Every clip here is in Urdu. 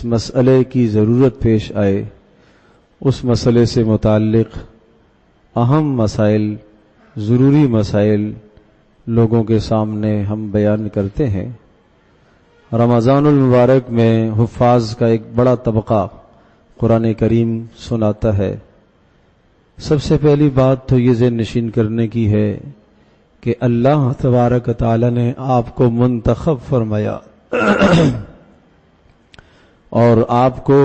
جس مسئلے کی ضرورت پیش آئے اس مسئلے سے متعلق اہم مسائل، ضروری مسائل لوگوں کے سامنے ہم بیان کرتے ہیں۔ رمضان المبارک میں حفاظ کا ایک بڑا طبقہ قرآن کریم سناتا ہے۔ سب سے پہلی بات تو یہ ذہن نشین کرنے کی ہے کہ اللہ تبارک تعالی نے آپ کو منتخب فرمایا اور آپ کو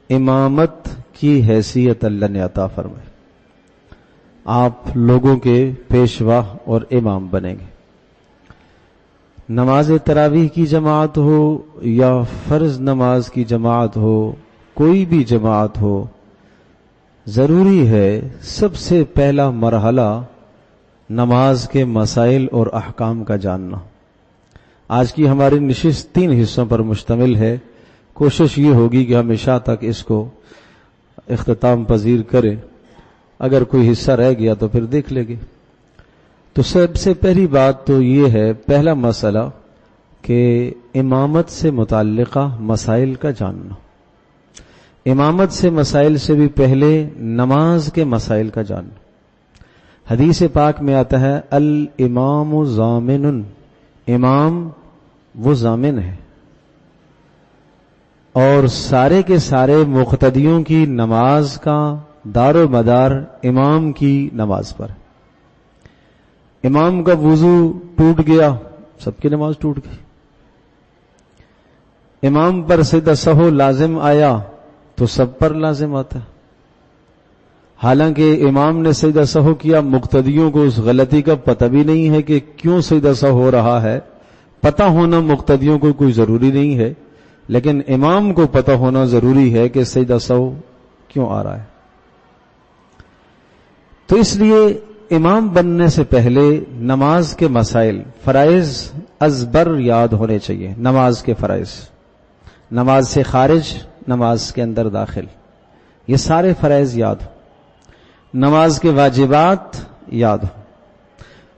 امامت کی حیثیت اللہ نے عطا فرمائی۔ آپ لوگوں کے پیشوا اور امام بنیں گے۔ نماز تراویح کی جماعت ہو یا فرض نماز کی جماعت ہو، کوئی بھی جماعت ہو، ضروری ہے سب سے پہلا مرحلہ نماز کے مسائل اور احکام کا جاننا۔ آج کی ہماری نشست 3 حصوں پر مشتمل ہے۔ کوشش یہ ہوگی کہ ہمیشہ تک اس کو اختتام پذیر کریں، اگر کوئی حصہ رہ گیا تو پھر دیکھ لیں گے۔ تو سب سے پہلی بات تو یہ ہے، پہلا مسئلہ کہ امامت سے متعلقہ مسائل کا جاننا۔ امامت سے مسائل سے بھی پہلے نماز کے مسائل کا جاننا۔ حدیث پاک میں آتا ہے الامام ضامن، امام وہ ضامن ہے، اور سارے کے سارے مقتدیوں کی نماز کا دار و مدار امام کی نماز پر۔ امام کا وضو ٹوٹ گیا، سب کی نماز ٹوٹ گئی۔ امام پر سجدہ سہو لازم آیا تو سب پر لازم آتا ہے۔ حالانکہ امام نے سجدہ سہو کیا، مقتدیوں کو اس غلطی کا پتہ بھی نہیں ہے کہ کیوں سجدہ سہو ہو رہا ہے۔ پتہ ہونا مقتدیوں کو کوئی ضروری نہیں ہے، لیکن امام کو پتہ ہونا ضروری ہے کہ سجدہ سہو کیوں آ رہا ہے۔ تو اس لیے امام بننے سے پہلے نماز کے مسائل، فرائض ازبر یاد ہونے چاہیے۔ نماز کے فرائض، نماز سے خارج، نماز کے اندر داخل، یہ سارے فرائض یاد ہو۔ نماز کے واجبات یاد ہو۔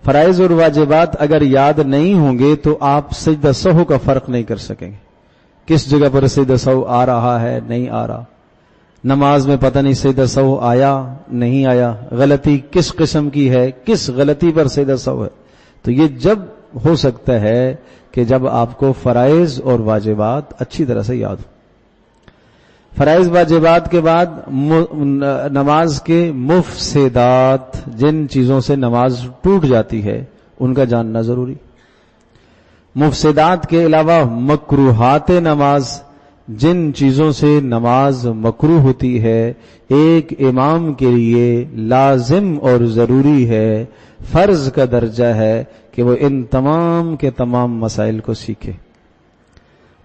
فرائض اور واجبات اگر یاد نہیں ہوں گے تو آپ سجدہ سہو کا فرق نہیں کر سکیں گے، کس جگہ پر سجدہ سہو آ رہا ہے، نہیں آ رہا۔ نماز میں پتہ نہیں سجدہ سہو آیا نہیں آیا، غلطی کس قسم کی ہے، کس غلطی پر سجدہ سہو ہے۔ تو یہ جب ہو سکتا ہے کہ جب آپ کو فرائض اور واجبات اچھی طرح سے یاد ہو۔ فرائض واجبات کے بعد نماز کے مفسدات، جن چیزوں سے نماز ٹوٹ جاتی ہے ان کا جاننا ضروری۔ مفسدات کے علاوہ مکروہات نماز، جن چیزوں سے نماز مکروہ ہوتی ہے، ایک امام کے لیے لازم اور ضروری ہے، فرض کا درجہ ہے کہ وہ ان تمام کے تمام مسائل کو سیکھے۔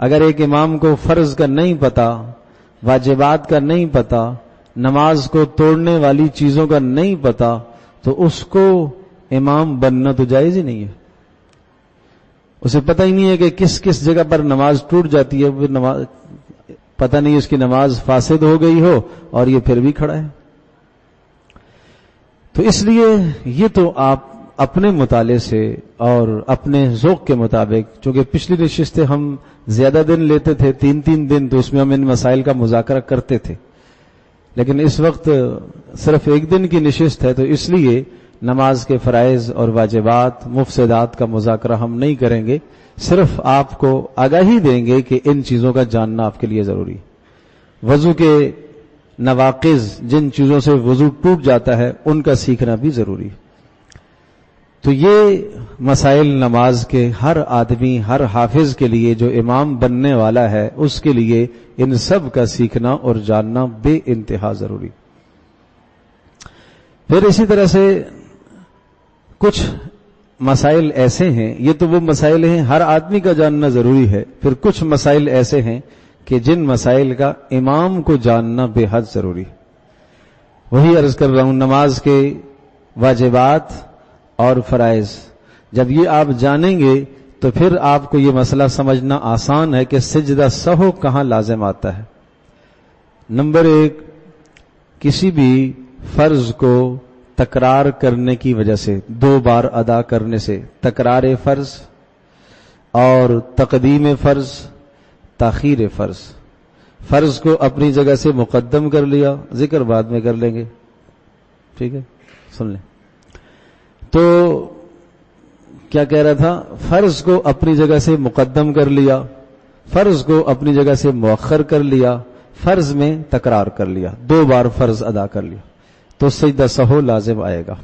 اگر ایک امام کو فرض کا نہیں پتہ، واجبات کا نہیں پتہ، نماز کو توڑنے والی چیزوں کا نہیں پتہ، تو اس کو امام بننا تو جائز ہی نہیں ہے۔ اسے پتہ ہی نہیں ہے کہ کس کس جگہ پر نماز ٹوٹ جاتی ہے، پتہ نہیں اس کی نماز فاسد ہو گئی ہو اور یہ پھر بھی کھڑا ہے۔ تو اس لیے یہ تو آپ اپنے مطالعے سے اور اپنے ذوق کے مطابق، چونکہ پچھلی نشستیں ہم زیادہ دن لیتے تھے، 3 دن، تو اس میں ہم ان مسائل کا مذاکرہ کرتے تھے، لیکن اس وقت صرف 1 دن کی نشست ہے، تو اس لیے نماز کے فرائض اور واجبات، مفسدات کا مذاکرہ ہم نہیں کریں گے، صرف آپ کو آگاہی دیں گے کہ ان چیزوں کا جاننا آپ کے لیے ضروری ہے۔ وضو کے نواقض، جن چیزوں سے وضو ٹوٹ جاتا ہے، ان کا سیکھنا بھی ضروری ہے۔ تو یہ مسائل نماز کے ہر آدمی، ہر حافظ کے لیے جو امام بننے والا ہے، اس کے لیے ان سب کا سیکھنا اور جاننا بے انتہا ضروری۔ پھر اسی طرح سے کچھ مسائل ایسے ہیں، یہ تو وہ مسائل ہیں ہر آدمی کا جاننا ضروری ہے، پھر کچھ مسائل ایسے ہیں کہ جن مسائل کا امام کو جاننا بے حد ضروری ہے۔ وہی عرض کر رہا ہوں، نماز کے واجبات اور فرائض جب یہ آپ جانیں گے تو پھر آپ کو یہ مسئلہ سمجھنا آسان ہے کہ سجدہ سہو کہاں لازم آتا ہے۔ نمبر 1، کسی بھی فرض کو تکرار کرنے کی وجہ سے، 2 بار ادا کرنے سے، تکرار فرض اور تقدیم فرض، تاخیر فرض، فرض کو اپنی جگہ سے مقدم کر لیا، ذکر بعد میں کر لیں گے، ٹھیک ہے، سن لیں۔ تو کیا کہہ رہا تھا؟ فرض کو اپنی جگہ سے مقدم کر لیا، فرض کو اپنی جگہ سے مؤخر کر لیا، فرض میں تکرار کر لیا، 2 بار فرض ادا کر لیا تو سجدہ سہو لازم آئے گا۔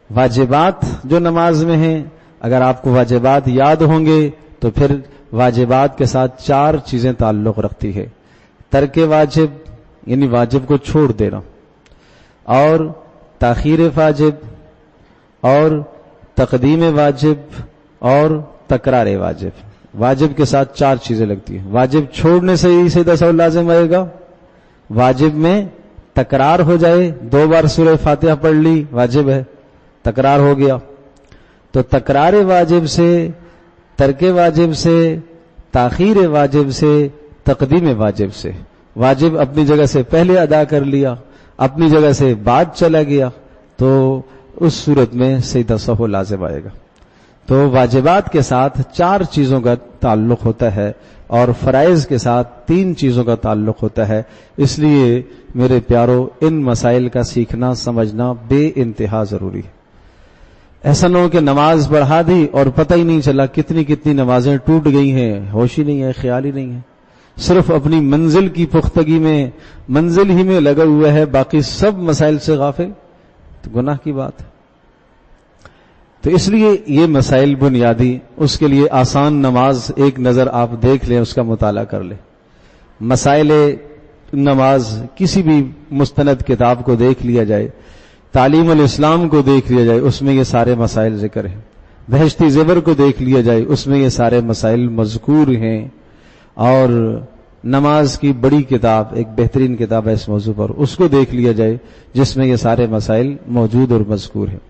واجبات جو نماز میں ہیں، اگر آپ کو واجبات یاد ہوں گے تو پھر واجبات کے ساتھ 4 چیزیں تعلق رکھتی ہے: ترک واجب یعنی واجب کو چھوڑ دینا، اور تاخیر واجب، اور تقدیم واجب، اور تکرار واجب۔ واجب کے ساتھ 4 چیزیں لگتی ہیں۔ واجب چھوڑنے سے ہی سجدہ سہو لازم آئے گا، واجب میں تکرار ہو جائے، 2 بار سورہ فاتحہ پڑھ لی، واجب ہے، تکرار ہو گیا، تو تکرار واجب سے، ترک واجب سے، تاخیر واجب سے، تقدیم واجب سے، واجب اپنی جگہ سے پہلے ادا کر لیا، اپنی جگہ سے بعد چلا گیا، تو اس صورت میں سجدہ سہو لازم آئے گا۔ تو واجبات کے ساتھ 4 چیزوں کا تعلق ہوتا ہے اور فرائض کے ساتھ 3 چیزوں کا تعلق ہوتا ہے۔ اس لیے میرے پیارو، ان مسائل کا سیکھنا سمجھنا بے انتہا ضروری ہے۔ ایسا نہ ہو کہ نماز بڑھا دی اور پتہ ہی نہیں چلا کتنی نمازیں ٹوٹ گئی ہیں، ہوش ہی نہیں ہے، خیال ہی نہیں ہے، صرف اپنی منزل کی پختگی میں، منزل ہی میں لگا ہوا ہے، باقی سب مسائل سے غافل، تو گناہ کی بات ہے۔ تو اس لیے یہ مسائل بنیادی، اس کے لیے آسان نماز ایک نظر آپ دیکھ لیں، اس کا مطالعہ کر لیں۔ مسائل نماز کسی بھی مستند کتاب کو دیکھ لیا جائے، تعلیم الاسلام کو دیکھ لیا جائے، اس میں یہ سارے مسائل ذکر ہیں۔ بہشتی زیور کو دیکھ لیا جائے، اس میں یہ سارے مسائل مذکور ہیں۔ اور نماز کی بڑی کتاب، ایک بہترین کتاب ہے اس موضوع پر، اس کو دیکھ لیا جائے جس میں یہ سارے مسائل موجود اور مذکور ہیں۔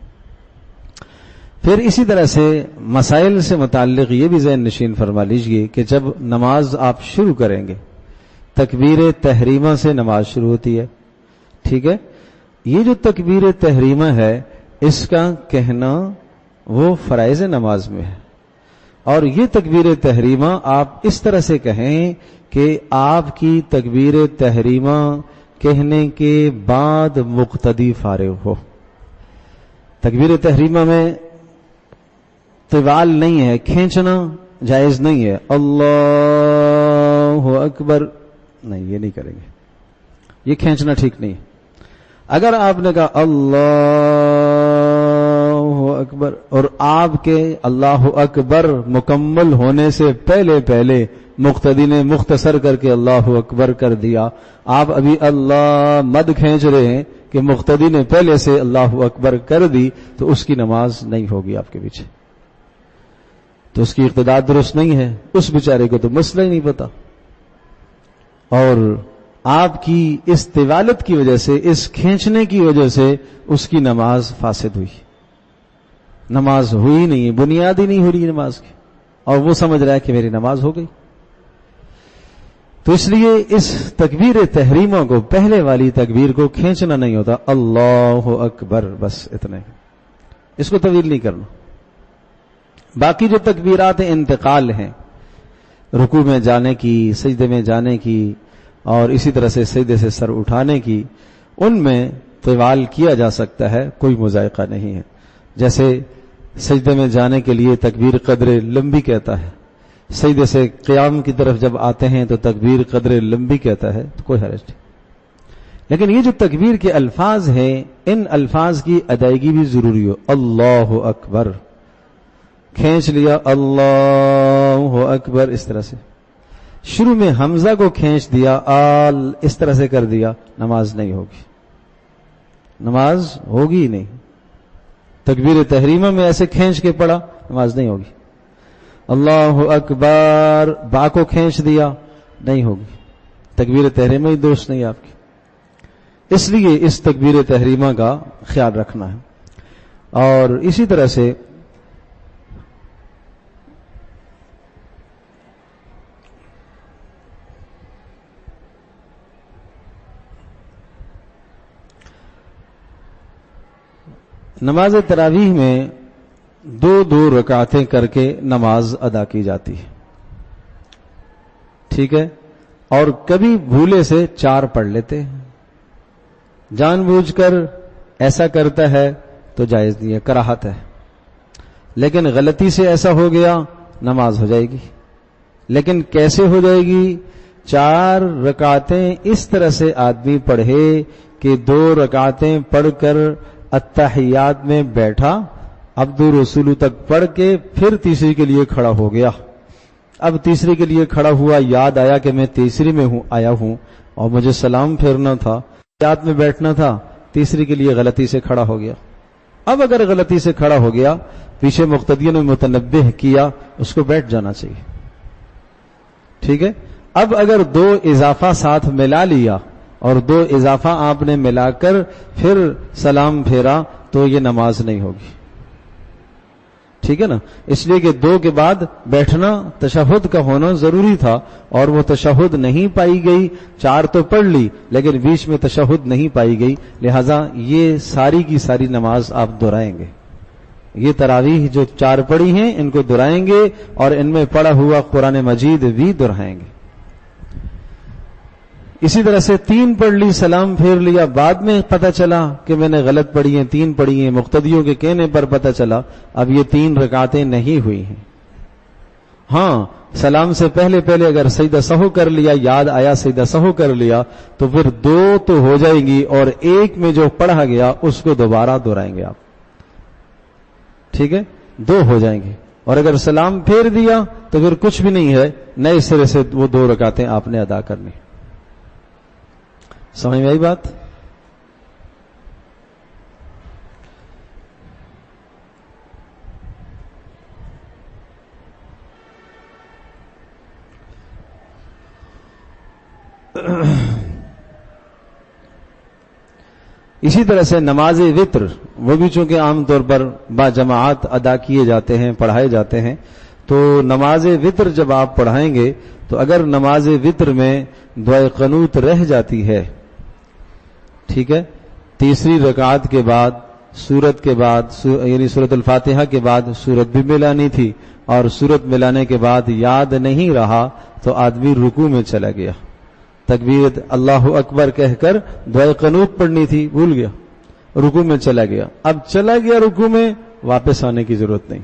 پھر اسی طرح سے مسائل سے متعلق یہ بھی ذہن نشین فرما لیجئے کہ جب نماز آپ شروع کریں گے، تکبیر تحریمہ سے نماز شروع ہوتی ہے، ٹھیک ہے؟ یہ جو تکبیر تحریمہ ہے، اس کا کہنا وہ فرائض نماز میں ہے، اور یہ تکبیر تحریمہ آپ اس طرح سے کہیں کہ آپ کی تکبیر تحریمہ کہنے کے بعد مقتدی فارغ ہو۔ تکبیر تحریمہ میں طوال نہیں ہے، کھینچنا جائز نہیں ہے، اللہ اکبر نہیں، یہ نہیں کریں گے، یہ کھینچنا ٹھیک نہیں ہے۔ اگر آپ نے کہا اللہ اکبر اور آپ کے اللہ اکبر مکمل ہونے سے پہلے مقتدی نے مختصر کر کے اللہ اکبر کر دیا، آپ ابھی اللہ مد کھینچ رہے ہیں کہ مقتدی نے پہلے سے اللہ اکبر کر دی، تو اس کی نماز نہیں ہوگی آپ کے پیچھے، تو اس کی اقتداء درست نہیں ہے، اس بیچارے کو تو مسئلہ ہی نہیں پتا، اور آپ کی اس طوالت کی وجہ سے، اس کھینچنے کی وجہ سے اس کی نماز فاسد ہوئی، نماز ہوئی نہیں ہے، بنیاد ہی نہیں ہو رہی نماز کی، اور وہ سمجھ رہا ہے کہ میری نماز ہو گئی۔ تو اس لیے اس تکبیر تحریمہ کو، پہلے والی تکبیر کو کھینچنا نہیں ہوتا، اللہ اکبر، بس اتنے، اس کو طویل نہیں کرنا۔ باقی جو تکبیرات انتقال ہیں، رکوع میں جانے کی، سجدے میں جانے کی، اور اسی طرح سے سجدے سے سر اٹھانے کی، ان میں طوال کیا جا سکتا ہے، کوئی مذائقہ نہیں ہے۔ جیسے سجدے میں جانے کے لیے تکبیر قدر لمبی کہتا ہے، سجدے سے قیام کی طرف جب آتے ہیں تو تکبیر قدر لمبی کہتا ہے، تو کوئی حرج نہیں۔ لیکن یہ جو تکبیر کے الفاظ ہیں، ان الفاظ کی ادائیگی بھی ضروری ہو۔ اللہ اکبر کھینچ لیا، اللہ اکبر، اس طرح سے شروع میں حمزہ کو کھینچ دیا، آل اس طرح سے کر دیا، نماز نہیں ہوگی، نماز ہوگی ہی نہیں۔ تکبیر تحریمہ میں ایسے کھینچ کے پڑھا، نماز نہیں ہوگی۔ اللہ اکبر با کو کھینچ دیا، نہیں ہوگی، تکبیر تحریمہ ہی درست نہیں آپ کی۔ اس لیے اس تکبیر تحریمہ کا خیال رکھنا ہے۔ اور اسی طرح سے نماز تراویح میں 2 رکعتیں کر کے نماز ادا کی جاتی ہے، ٹھیک ہے؟ اور کبھی بھولے سے 4 پڑھ لیتے ہیں. جان بوجھ کر ایسا کرتا ہے تو جائز نہیں ہے، کراہت ہے. لیکن غلطی سے ایسا ہو گیا، نماز ہو جائے گی. لیکن کیسے ہو جائے گی؟ 4 رکعتیں اس طرح سے آدمی پڑھے کہ 2 رکعتیں پڑھ کر التحیات میں بیٹھا، عبد الرسول تک پڑھ کے پھر تیسری کے لیے کھڑا ہو گیا. اب تیسری کے لیے کھڑا ہوا، یاد آیا کہ میں تیسری میں آیا ہوں اور مجھے سلام پھیرنا تھا، یاد میں بیٹھنا تھا، تیسری کے لیے غلطی سے کھڑا ہو گیا. اب اگر غلطی سے کھڑا ہو گیا، پیچھے مقتدیوں نے متنبہ کیا، اس کو بیٹھ جانا چاہیے. ٹھیک ہے. اب اگر 2 اضافہ ساتھ ملا لیا اور 2 اضافہ آپ نے ملا کر پھر سلام پھیرا تو یہ نماز نہیں ہوگی. ٹھیک ہے نا. اس لیے کہ 2 کے بعد بیٹھنا تشہد کا ہونا ضروری تھا اور وہ تشہد نہیں پائی گئی. 4 تو پڑھ لی لیکن بیچ میں تشہد نہیں پائی گئی، لہذا یہ ساری کی ساری نماز آپ دہرائیں گے. یہ تراویح جو 4 پڑھی ہیں ان کو دہرائیں گے اور ان میں پڑھا ہوا قرآن مجید بھی دہرائیں گے. اسی طرح سے 3 پڑھ لی، سلام پھیر لیا، بعد میں پتہ چلا کہ میں نے غلط پڑھی ہیں، 3 پڑھی ہیں، مقتدیوں کے کہنے پر پتہ چلا اب یہ 3 رکعتیں نہیں ہوئی ہیں. ہاں سلام سے پہلے اگر سجدہ سہو کر لیا، یاد آیا سجدہ سہو کر لیا تو پھر 2 تو ہو جائیں گی اور 1 میں جو پڑھا گیا اس کو دوبارہ دہرائیں گے آپ. ٹھیک ہے، 2 ہو جائیں گے. اور اگر سلام پھیر دیا تو پھر کچھ بھی نہیں ہے، نئے سرے سے وہ 2 رکعتیں آپ نے ادا کرنی. سمجھ میں آئی بات؟ اسی طرح سے نماز وتر، وہ بھی چونکہ عام طور پر با جماعت ادا کیے جاتے ہیں، پڑھائے جاتے ہیں، تو نماز وتر جب آپ پڑھائیں گے تو اگر نماز وتر میں دعائے قنوت رہ جاتی ہے، ٹھیک ہے، تیسری رکعت کے بعد سورت کے بعد یعنی سورت الفاتحہ کے بعد سورت بھی ملانی تھی اور سورت ملانے کے بعد یاد نہیں رہا تو آدمی رکوع میں چلا گیا، تکبیر اللہ اکبر کہہ کر دعائے قنوت پڑھنی تھی، بھول گیا، رکوع میں چلا گیا. اب چلا گیا رکوع میں، واپس آنے کی ضرورت نہیں.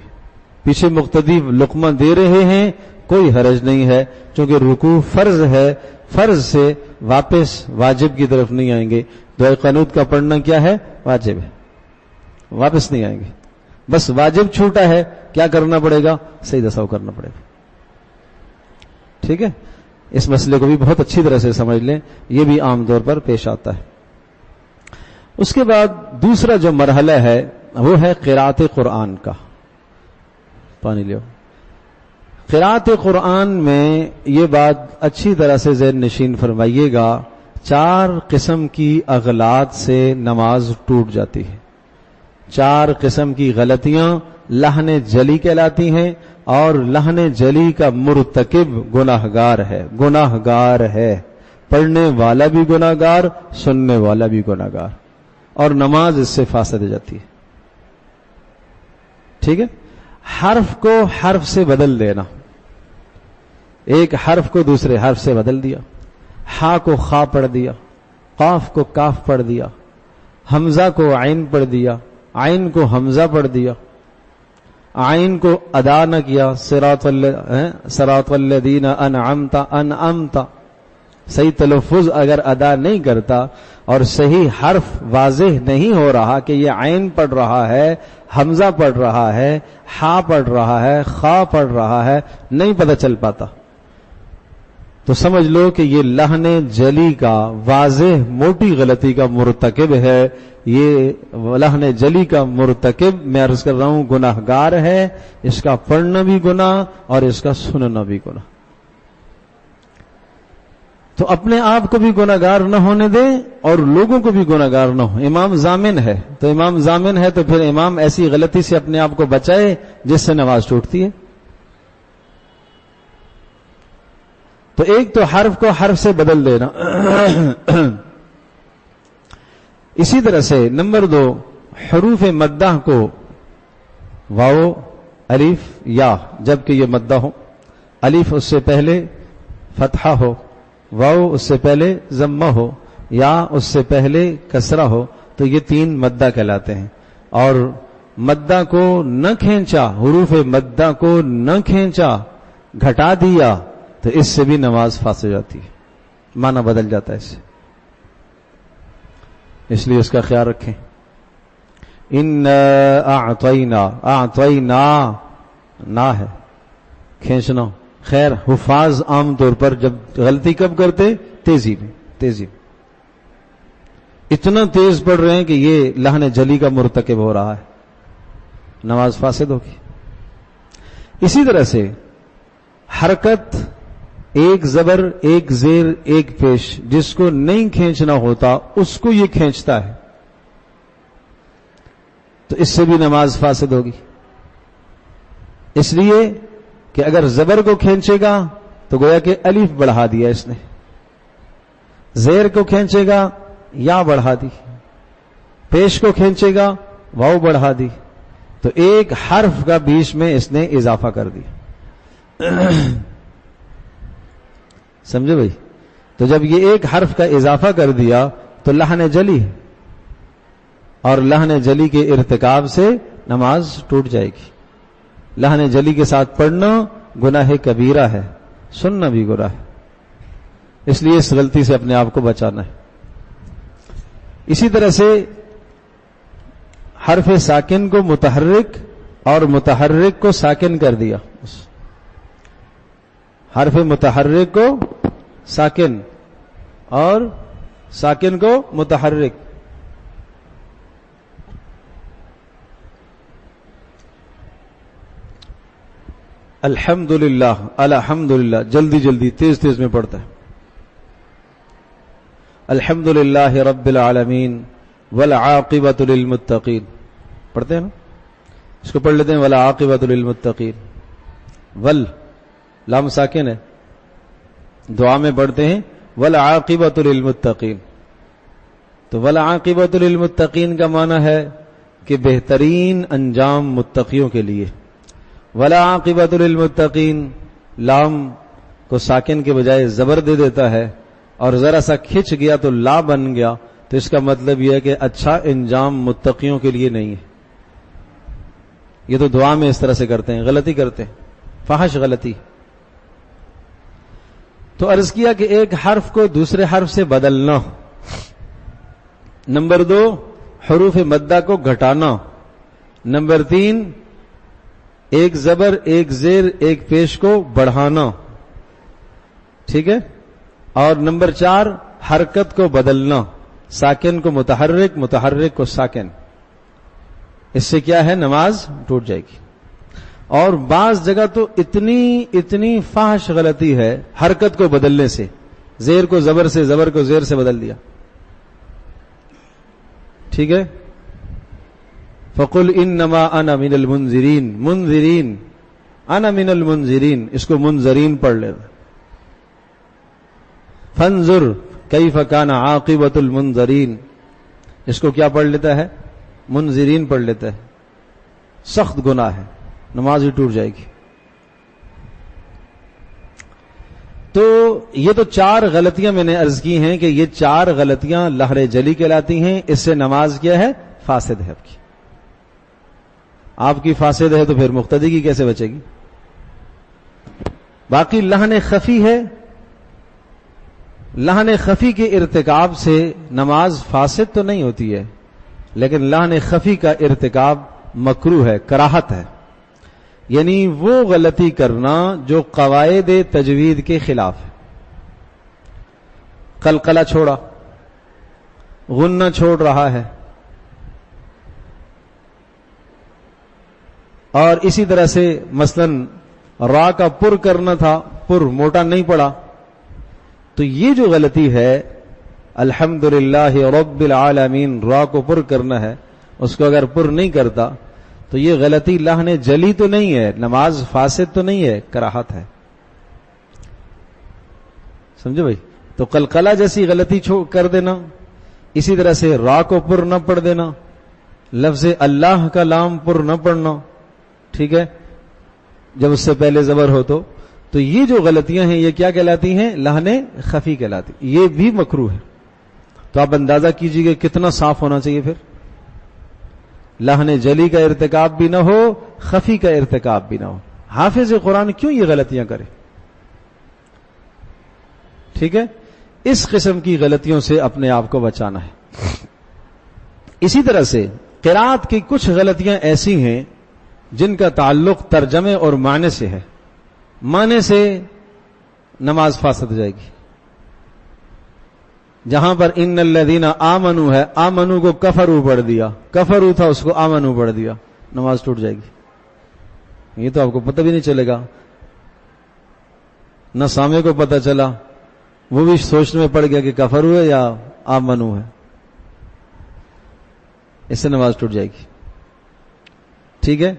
پیچھے مقتدی لقمہ دے رہے ہیں، کوئی حرج نہیں ہے، چونکہ رکوع فرض ہے، فرض سے واپس واجب کی طرف نہیں آئیں گے. دعائے قنوت کا پڑھنا کیا ہے؟ واجب ہے، واپس نہیں آئیں گے. بس واجب چھوٹا ہے، کیا کرنا پڑے گا؟ سجدہ سہو کرنا پڑے گا. ٹھیک ہے، اس مسئلے کو بھی بہت اچھی طرح سے سمجھ لیں، یہ بھی عام طور پر پیش آتا ہے. اس کے بعد دوسرا جو مرحلہ ہے وہ ہے قراءت قرآن کا. پانی لیو. قراءت قرآن میں یہ بات اچھی طرح سے ذہن نشین فرمائیے گا، 4 قسم کی اغلاط سے نماز ٹوٹ جاتی ہے. 4 قسم کی غلطیاں لہن جلی کہلاتی ہیں اور لہن جلی کا مرتکب گناہگار ہے، پڑھنے والا بھی گناہگار، سننے والا بھی گناہگار، اور نماز اس سے فاسد ہو جاتی ہے. ٹھیک ہے. حرف کو حرف سے بدل دینا، ایک حرف کو دوسرے حرف سے بدل دیا، ہا کو خا پڑھ دیا، قاف کو کاف پڑھ دیا، حمزہ کو عین پڑھ دیا، عین کو حمزہ پڑھ دیا، عین کو ادا نہ کیا، صراط الذین انعمت، صحیح تلفظ اگر ادا نہیں کرتا اور صحیح حرف واضح نہیں ہو رہا کہ یہ عین پڑھ رہا ہے، حمزہ پڑھ رہا ہے، ہا پڑھ رہا ہے، خا پڑھ رہا ہے، نہیں پتہ چل پاتا، تو سمجھ لو کہ یہ لہن جلی کا واضح موٹی غلطی کا مرتکب ہے. یہ لہن جلی کا مرتکب میں عرض کر رہا ہوں گناہگار ہے، اس کا پڑھنا بھی گناہ اور اس کا سننا بھی گناہ. تو اپنے آپ کو بھی گناہگار نہ ہونے دیں اور لوگوں کو بھی گناہگار نہ ہو. امام ضامن ہے تو پھر امام ایسی غلطی سے اپنے آپ کو بچائے جس سے نماز ٹوٹتی ہے. تو ایک تو حرف کو حرف سے بدل دینا. اسی طرح سے نمبر 2 حروف مدہ کو واو، الف، یا، جبکہ یہ مدہ ہو، الف اس سے پہلے فتحہ ہو، واو اس سے پہلے ضمہ ہو یا اس سے پہلے کسرہ ہو تو یہ 3 مدہ کہلاتے ہیں. اور مدہ کو نہ کھینچا، حروف مدہ کو نہ کھینچا، گھٹا دیا تو اس سے بھی نماز فاسد ہو جاتی ہے، معنی بدل جاتا ہے اس سے. اس لیے اس کا خیال رکھیں. اعطینا نا ہے کھینچنا. خیر حفاظ عام طور پر جب غلطی کب کرتے؟ تیزی میں. اتنا تیز پڑھ رہے ہیں کہ یہ لہن جلی کا مرتکب ہو رہا ہے، نماز فاسد ہوگی. اسی طرح سے حرکت ایک زبر ایک زیر ایک پیش جس کو نہیں کھینچنا ہوتا اس کو یہ کھینچتا ہے تو اس سے بھی نماز فاسد ہوگی. اس لیے کہ اگر زبر کو کھینچے گا تو گویا کہ الف بڑھا دیا اس نے، زیر کو کھینچے گا یا بڑھا دی، پیش کو کھینچے گا واو بڑھا دی، تو ایک حرف کا بیچ میں اس نے اضافہ کر دیا. سمجھے بھائی؟ تو جب یہ ایک حرف کا اضافہ کر دیا تو لہن جلی ہے، اور لہن جلی کے ارتکاب سے نماز ٹوٹ جائے گی. لہن جلی کے ساتھ پڑھنا گناہ کبیرہ ہے، سننا بھی گناہ ہے، اس لیے اس غلطی سے اپنے آپ کو بچانا ہے. اسی طرح سے حرف ساکن کو متحرک اور متحرک کو ساکن کر دیا. حرف متحرک کو ساکن اور ساکن کو متحرک. الحمدللہ، الحمدللہ، جلدی جلدی تیز تیز میں پڑھتا ہے. الحمدللہ رب العالمین والعاقبۃ للمتقین پڑھتے ہیں نا، اس کو پڑھ لیتے ہیں والعاقبۃ للمتقین. ول لام ساکن ہے، دعا میں پڑھتے ہیں والعاقبۃ للمتقین. تو والعاقبۃ للمتقین کا معنی ہے کہ بہترین انجام متقیوں کے لیے. والعاقبۃ للمتقین لام کو ساکن کے بجائے زبر دے دیتا ہے اور ذرا سا کھچ گیا تو لا بن گیا، تو اس کا مطلب یہ ہے کہ اچھا انجام متقیوں کے لیے نہیں ہے. یہ تو دعا میں اس طرح سے کرتے ہیں، غلطی کرتے ہیں، فحش غلطی. تو عرض کیا کہ ایک حرف کو دوسرے حرف سے بدلنا. نمبر 2 حروف مدہ کو گھٹانا. نمبر 3 ایک زبر ایک زیر ایک پیش کو بڑھانا. ٹھیک ہے. اور نمبر 4 حرکت کو بدلنا، ساکن کو متحرک، متحرک کو ساکن. اس سے کیا ہے؟ نماز ٹوٹ جائے گی. اور بعض جگہ تو اتنی فحش غلطی ہے حرکت کو بدلنے سے، زیر کو زبر سے، زبر کو زیر سے بدل دیا. ٹھیک ہے. فَقُلْ إِنَّمَا أَنَا مِنَ الْمُنذِرِينَ، منذرین، انا من المنذرین، اس کو منذرین پڑھ لے. فانظر کیف کان عاقبۃ المنذرین، اس کو کیا پڑھ لیتا ہے؟ منذرین پڑھ لیتا ہے. سخت گناہ ہے، نماز ہی ٹوٹ جائے گی. تو یہ تو 4 غلطیاں میں نے عرض کی ہیں کہ یہ 4 غلطیاں لہر جلی کہلاتی ہیں. اس سے نماز کیا ہے؟ فاسد ہے. آپ کی فاسد ہے تو پھر مقتدی کی کیسے بچے گی؟ باقی لہن خفی ہے، لہن خفی کے ارتکاب سے نماز فاسد تو نہیں ہوتی ہے، لیکن لہن خفی کا ارتکاب مکروہ ہے، کراہت ہے. یعنی وہ غلطی کرنا جو قواعد تجوید کے خلاف ہے. قلقلہ چھوڑا، غنہ چھوڑ رہا ہے، اور اسی طرح سے مثلا را کا پر کرنا تھا، پر موٹا نہیں پڑا. تو یہ جو غلطی ہے الحمدللہ رب العالمین، را کو پر کرنا ہے، اس کو اگر پر نہیں کرتا تو یہ غلطی لہن جلی تو نہیں ہے، نماز فاسد تو نہیں ہے، کراہت ہے. سمجھو بھائی؟ تو قلقلہ جیسی غلطی کر دینا، اسی طرح سے را کو پر نہ پڑھ دینا، لفظ اللہ کا لام پر نہ پڑھنا. ٹھیک ہے، جب اس سے پہلے زبر ہو تو تو یہ جو غلطیاں ہیں یہ کیا کہلاتی ہیں؟ لہن خفی کہلاتی، یہ بھی مکروہ ہے۔ تو آپ اندازہ کیجئے کہ کتنا صاف ہونا چاہیے پھر، لہن جلی کا ارتکاب بھی نہ ہو، خفی کا ارتکاب بھی نہ ہو۔ حافظ قرآن کیوں یہ غلطیاں کرے؟ ٹھیک ہے، اس قسم کی غلطیوں سے اپنے آپ کو بچانا ہے۔ اسی طرح سے قرات کی کچھ غلطیاں ایسی ہیں جن کا تعلق ترجمے اور معنی سے ہے، معنی سے نماز فاسد ہو جائے گی۔ جہاں پر ان الذین آمنو ہے، آمنو کو کفرو پڑھ دیا، کفرو تھا اس کو آمنو پڑھ دیا، نماز ٹوٹ جائے گی۔ یہ تو آپ کو پتہ بھی نہیں چلے گا، نہ سامع کو پتہ چلا، وہ بھی سوچنے میں پڑ گیا کہ کفرو ہے یا آمنو ہے، اس سے نماز ٹوٹ جائے گی۔ ٹھیک ہے،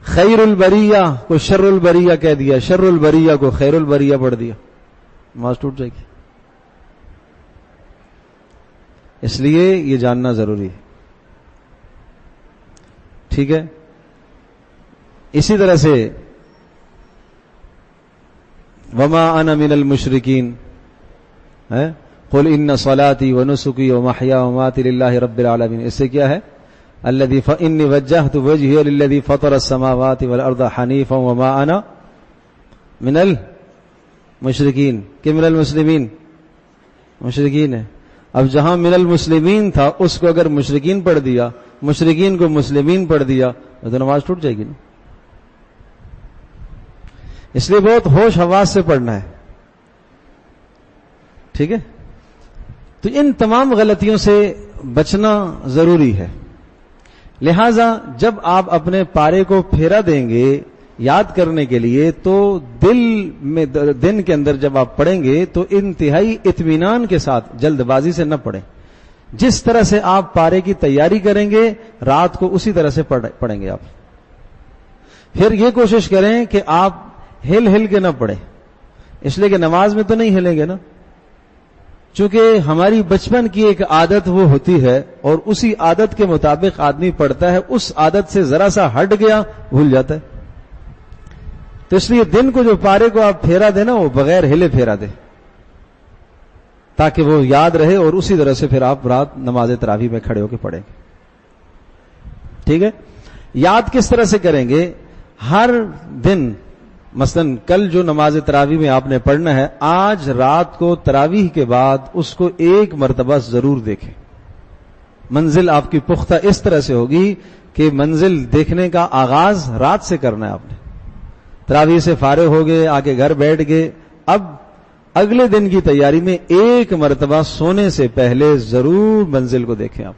خیر البریہ کو شر البریہ کہہ دیا، شر البریہ کو خیر البریہ پڑھ دیا، نماز ٹوٹ جائے گی۔ اس لیے یہ جاننا ضروری ہے۔ ٹھیک ہے، اسی طرح سے وما انا من المشرکین ہے، قل ان صلاتي ونسكي ومحياي ومماتي لله رب العالمین، اس سے کیا ہے؟ الذي فإني وجهت وجهي للذي فطر السماوات والارض حنيفا وما انا من المشرکین، کہ من المسلمین، مشرکین ہے۔ اب جہاں من المسلمین تھا اس کو اگر مشرکین پڑھ دیا، مشرکین کو مسلمین پڑھ دیا تو نماز ٹوٹ جائے گی نا۔ اس لیے بہت ہوش حواس سے پڑھنا ہے۔ ٹھیک ہے، تو ان تمام غلطیوں سے بچنا ضروری ہے۔ لہذا جب آپ اپنے پارے کو پھیرا دیں گے یاد کرنے کے لیے تو دن کے اندر جب آپ پڑھیں گے تو انتہائی اطمینان کے ساتھ، جلد بازی سے نہ پڑھیں۔ جس طرح سے آپ پارے کی تیاری کریں گے رات کو اسی طرح سے پڑھیں گے آپ۔ پھر یہ کوشش کریں کہ آپ ہل کے نہ پڑھیں، اس لیے کہ نماز میں تو نہیں ہلیں گے نا، چونکہ ہماری بچپن کی ایک عادت وہ ہوتی ہے اور اسی عادت کے مطابق آدمی پڑھتا ہے، اس عادت سے ذرا سا ہٹ گیا بھول جاتا ہے۔ تو اس لیے دن کو جو پارے کو آپ پھیرا دے نا وہ بغیر ہلے پھیرا دے تاکہ وہ یاد رہے، اور اسی طرح سے پھر آپ رات نماز تراویح میں کھڑے ہو کے پڑھیں گے۔ ٹھیک ہے، یاد کس طرح سے کریں گے؟ ہر دن مثلا کل جو نماز تراویح میں آپ نے پڑھنا ہے، آج رات کو تراویح کے بعد اس کو ایک مرتبہ ضرور دیکھیں۔ منزل آپ کی پختہ اس طرح سے ہوگی کہ منزل دیکھنے کا آغاز رات سے کرنا ہے۔ آپ نے تراویح سے فارغ ہو گئے، آگے گھر بیٹھ گئے، اب اگلے دن کی تیاری میں ایک مرتبہ سونے سے پہلے ضرور منزل کو دیکھیں آپ۔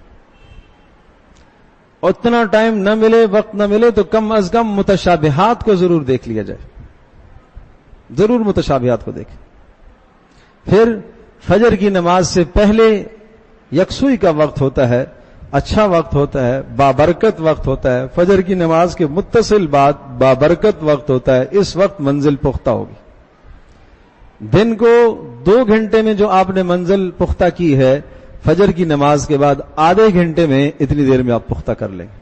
اتنا ٹائم نہ ملے، وقت نہ ملے تو کم از کم متشابہات کو ضرور دیکھ لیا جائے، ضرور متشابہات کو دیکھیں۔ پھر فجر کی نماز سے پہلے یکسوئی کا وقت ہوتا ہے، اچھا وقت ہوتا ہے، بابرکت وقت ہوتا ہے۔ فجر کی نماز کے متصل بعد بابرکت وقت ہوتا ہے، اس وقت منزل پختہ ہوگی۔ دن کو 2 گھنٹے میں جو آپ نے منزل پختہ کی ہے، فجر کی نماز کے بعد آدھے گھنٹے میں اتنی دیر میں آپ پختہ کر لیں گے۔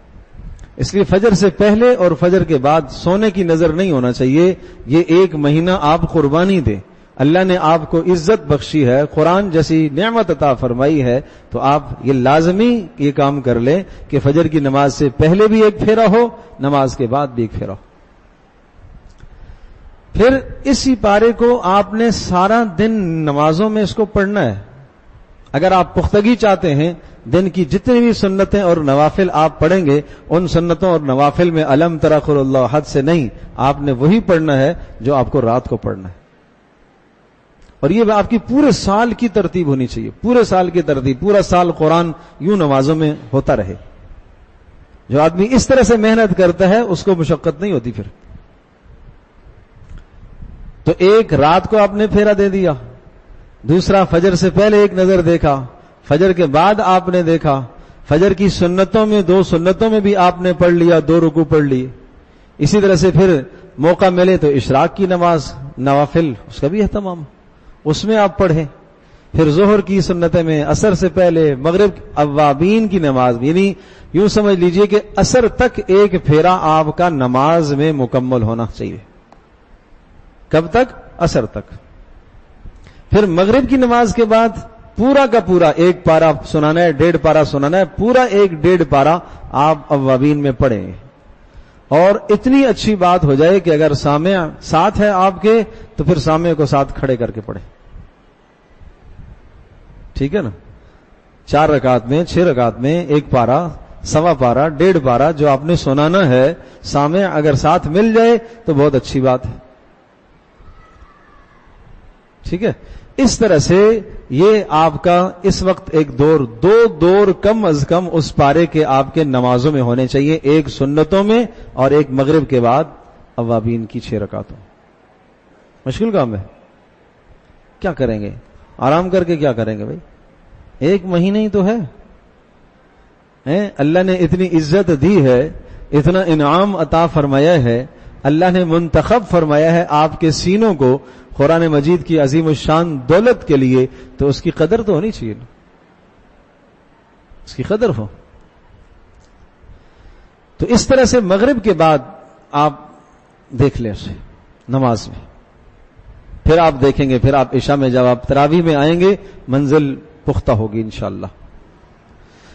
اس لیے فجر سے پہلے اور فجر کے بعد سونے کی نظر نہیں ہونا چاہیے۔ یہ 1 مہینہ آپ قربانی دیں، اللہ نے آپ کو عزت بخشی ہے، قرآن جیسی نعمت عطا فرمائی ہے، تو آپ یہ لازمی یہ کام کر لیں کہ فجر کی نماز سے پہلے بھی ایک پھیرا ہو، نماز کے بعد بھی ایک پھیرا ہو۔ پھر اسی پارے کو آپ نے سارا دن نمازوں میں اس کو پڑھنا ہے۔ اگر آپ پختگی چاہتے ہیں، دن کی جتنی بھی سنتیں اور نوافل آپ پڑھیں گے، ان سنتوں اور نوافل میں الم تر قل اللہ احد سے نہیں، آپ نے وہی پڑھنا ہے جو آپ کو رات کو پڑھنا ہے۔ اور یہ آپ کی پورے سال کی ترتیب ہونی چاہیے، پورے سال کی ترتیب، پورا سال قرآن یوں نمازوں میں ہوتا رہے۔ جو آدمی اس طرح سے محنت کرتا ہے اس کو مشقت نہیں ہوتی۔ پھر تو ایک رات کو آپ نے پھیرا دے دیا، دوسرا فجر سے پہلے ایک نظر دیکھا، فجر کے بعد آپ نے دیکھا، فجر کی سنتوں میں 2 سنتوں میں بھی آپ نے پڑھ لیا، 2 رکوع پڑھ لیے۔ اسی طرح سے پھر موقع ملے تو اشراق کی نماز نوافل اس کا بھی اہتمام، اس میں آپ پڑھیں۔ پھر ظہر کی سنتیں میں عصر سے پہلے، مغرب اوابین کی نماز، یعنی یوں سمجھ لیجئے کہ عصر تک ایک پھیرا آپ کا نماز میں مکمل ہونا چاہیے۔ کب تک؟ عصر تک. پھر مغرب کی نماز کے بعد پورا کا پورا 1 پارا سنانا ہے، 1.5 پارا سنانا ہے، پورا 1.5 پارا آپ اوابین میں پڑھیں. اور اتنی اچھی بات ہو جائے کہ اگر سامع ساتھ ہے آپ کے تو پھر سامع کو ساتھ کھڑے کر کے پڑھیں. ٹھیک ہے نا؟ 4 رکعت میں 6 رکعت میں 1 پارا، 1.25 پارا، 1.5 پارا جو آپ نے سنانا ہے، سامع اگر ساتھ مل جائے تو بہت اچھی بات ہے. ٹھیک ہے؟ اس طرح سے یہ آپ کا اس وقت ایک دو دور کم از کم اس پارے کے آپ کے نمازوں میں ہونے چاہیے، ایک سنتوں میں اور ایک مغرب کے بعد اوابین کی 6 رکعتوں. مشکل کام ہے. کیا کریں گے؟ آرام کر کے کیا کریں گے بھائی؟ 1 مہینہ ہی تو ہے. اللہ نے اتنی عزت دی ہے، اتنا انعام عطا فرمایا ہے، اللہ نے منتخب فرمایا ہے آپ کے سینوں کو قرآن مجید کی عظیم الشان دولت کے لیے، تو اس کی قدر تو ہونی چاہیے، اس کی قدر ہو. تو اس طرح سے مغرب کے بعد آپ دیکھ لیں اسے نماز میں. پھر آپ دیکھیں گے، پھر آپ عشاء میں جب آپ تراویح میں آئیں گے منزل پختہ ہوگی انشاءاللہ.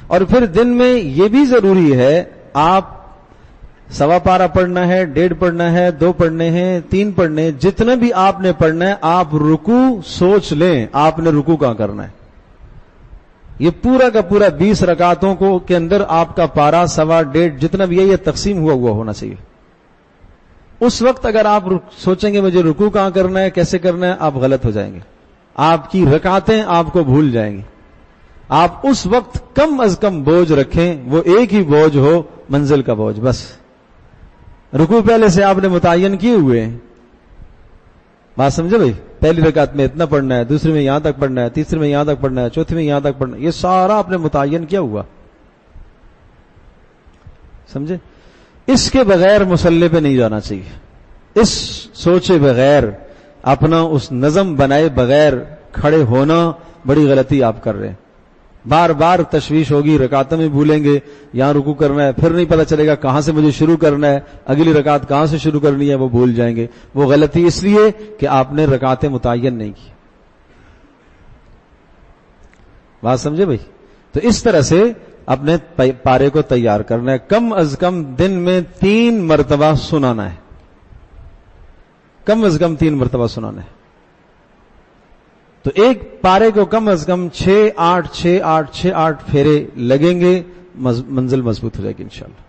اور پھر دن میں یہ بھی ضروری ہے، آپ 1.25 پارا پڑھنا ہے، 1.5 پڑھنا ہے، 2 پڑھنے ہیں، 3 پڑھنے ہیں، جتنا بھی آپ نے پڑھنا ہے آپ رکوع سوچ لیں آپ نے رکوع کہاں کرنا ہے. یہ پورا کا پورا 20 رکعتوں کو کے اندر آپ کا پارا 1.25 1.5 جتنا بھی ہے یہ تقسیم ہوا ہونا چاہیے. اس وقت اگر آپ سوچیں گے مجھے رکوع کہاں کرنا ہے، کیسے کرنا ہے، آپ غلط ہو جائیں گے. آپ کی رکعتیں آپ کو بھول جائیں گی. آپ اس وقت کم از کم بوجھ رکھیں، وہ ایک ہی بوجھ ہو، منزل کا بوجھ بس. رکوع پہلے سے آپ نے متعین کیے ہوئے ہیں. بات سمجھے بھائی؟ پہلی رکعت میں اتنا پڑھنا ہے، دوسری میں یہاں تک پڑھنا ہے، تیسری میں یہاں تک پڑھنا ہے، چوتھی میں یہاں تک پڑھنا ہے، یہ سارا آپ نے متعین کیا ہوا. سمجھے؟ اس کے بغیر مصلی پہ نہیں جانا چاہیے. اس سوچے بغیر، اپنا اس نظم بنائے بغیر کھڑے ہونا بڑی غلطی آپ کر رہے ہیں. بار بار تشویش ہوگی، رکعتوں میں بھولیں گے، یہاں رکوع کرنا ہے، پھر نہیں پتہ چلے گا کہاں سے مجھے شروع کرنا ہے، اگلی رکعت کہاں سے شروع کرنی ہے، وہ بھول جائیں گے. وہ غلطی اس لیے کہ آپ نے رکعتیں متعین نہیں کی. بات سمجھے بھائی؟ تو اس طرح سے اپنے پارے کو تیار کرنا ہے. کم از کم دن میں 3 مرتبہ سنانا ہے، کم از کم 3 مرتبہ سنانا ہے. تو ایک پارے کو کم از کم 6-8 پھیرے لگیں گے، منزل مضبوط ہو جائے گی انشاءاللہ.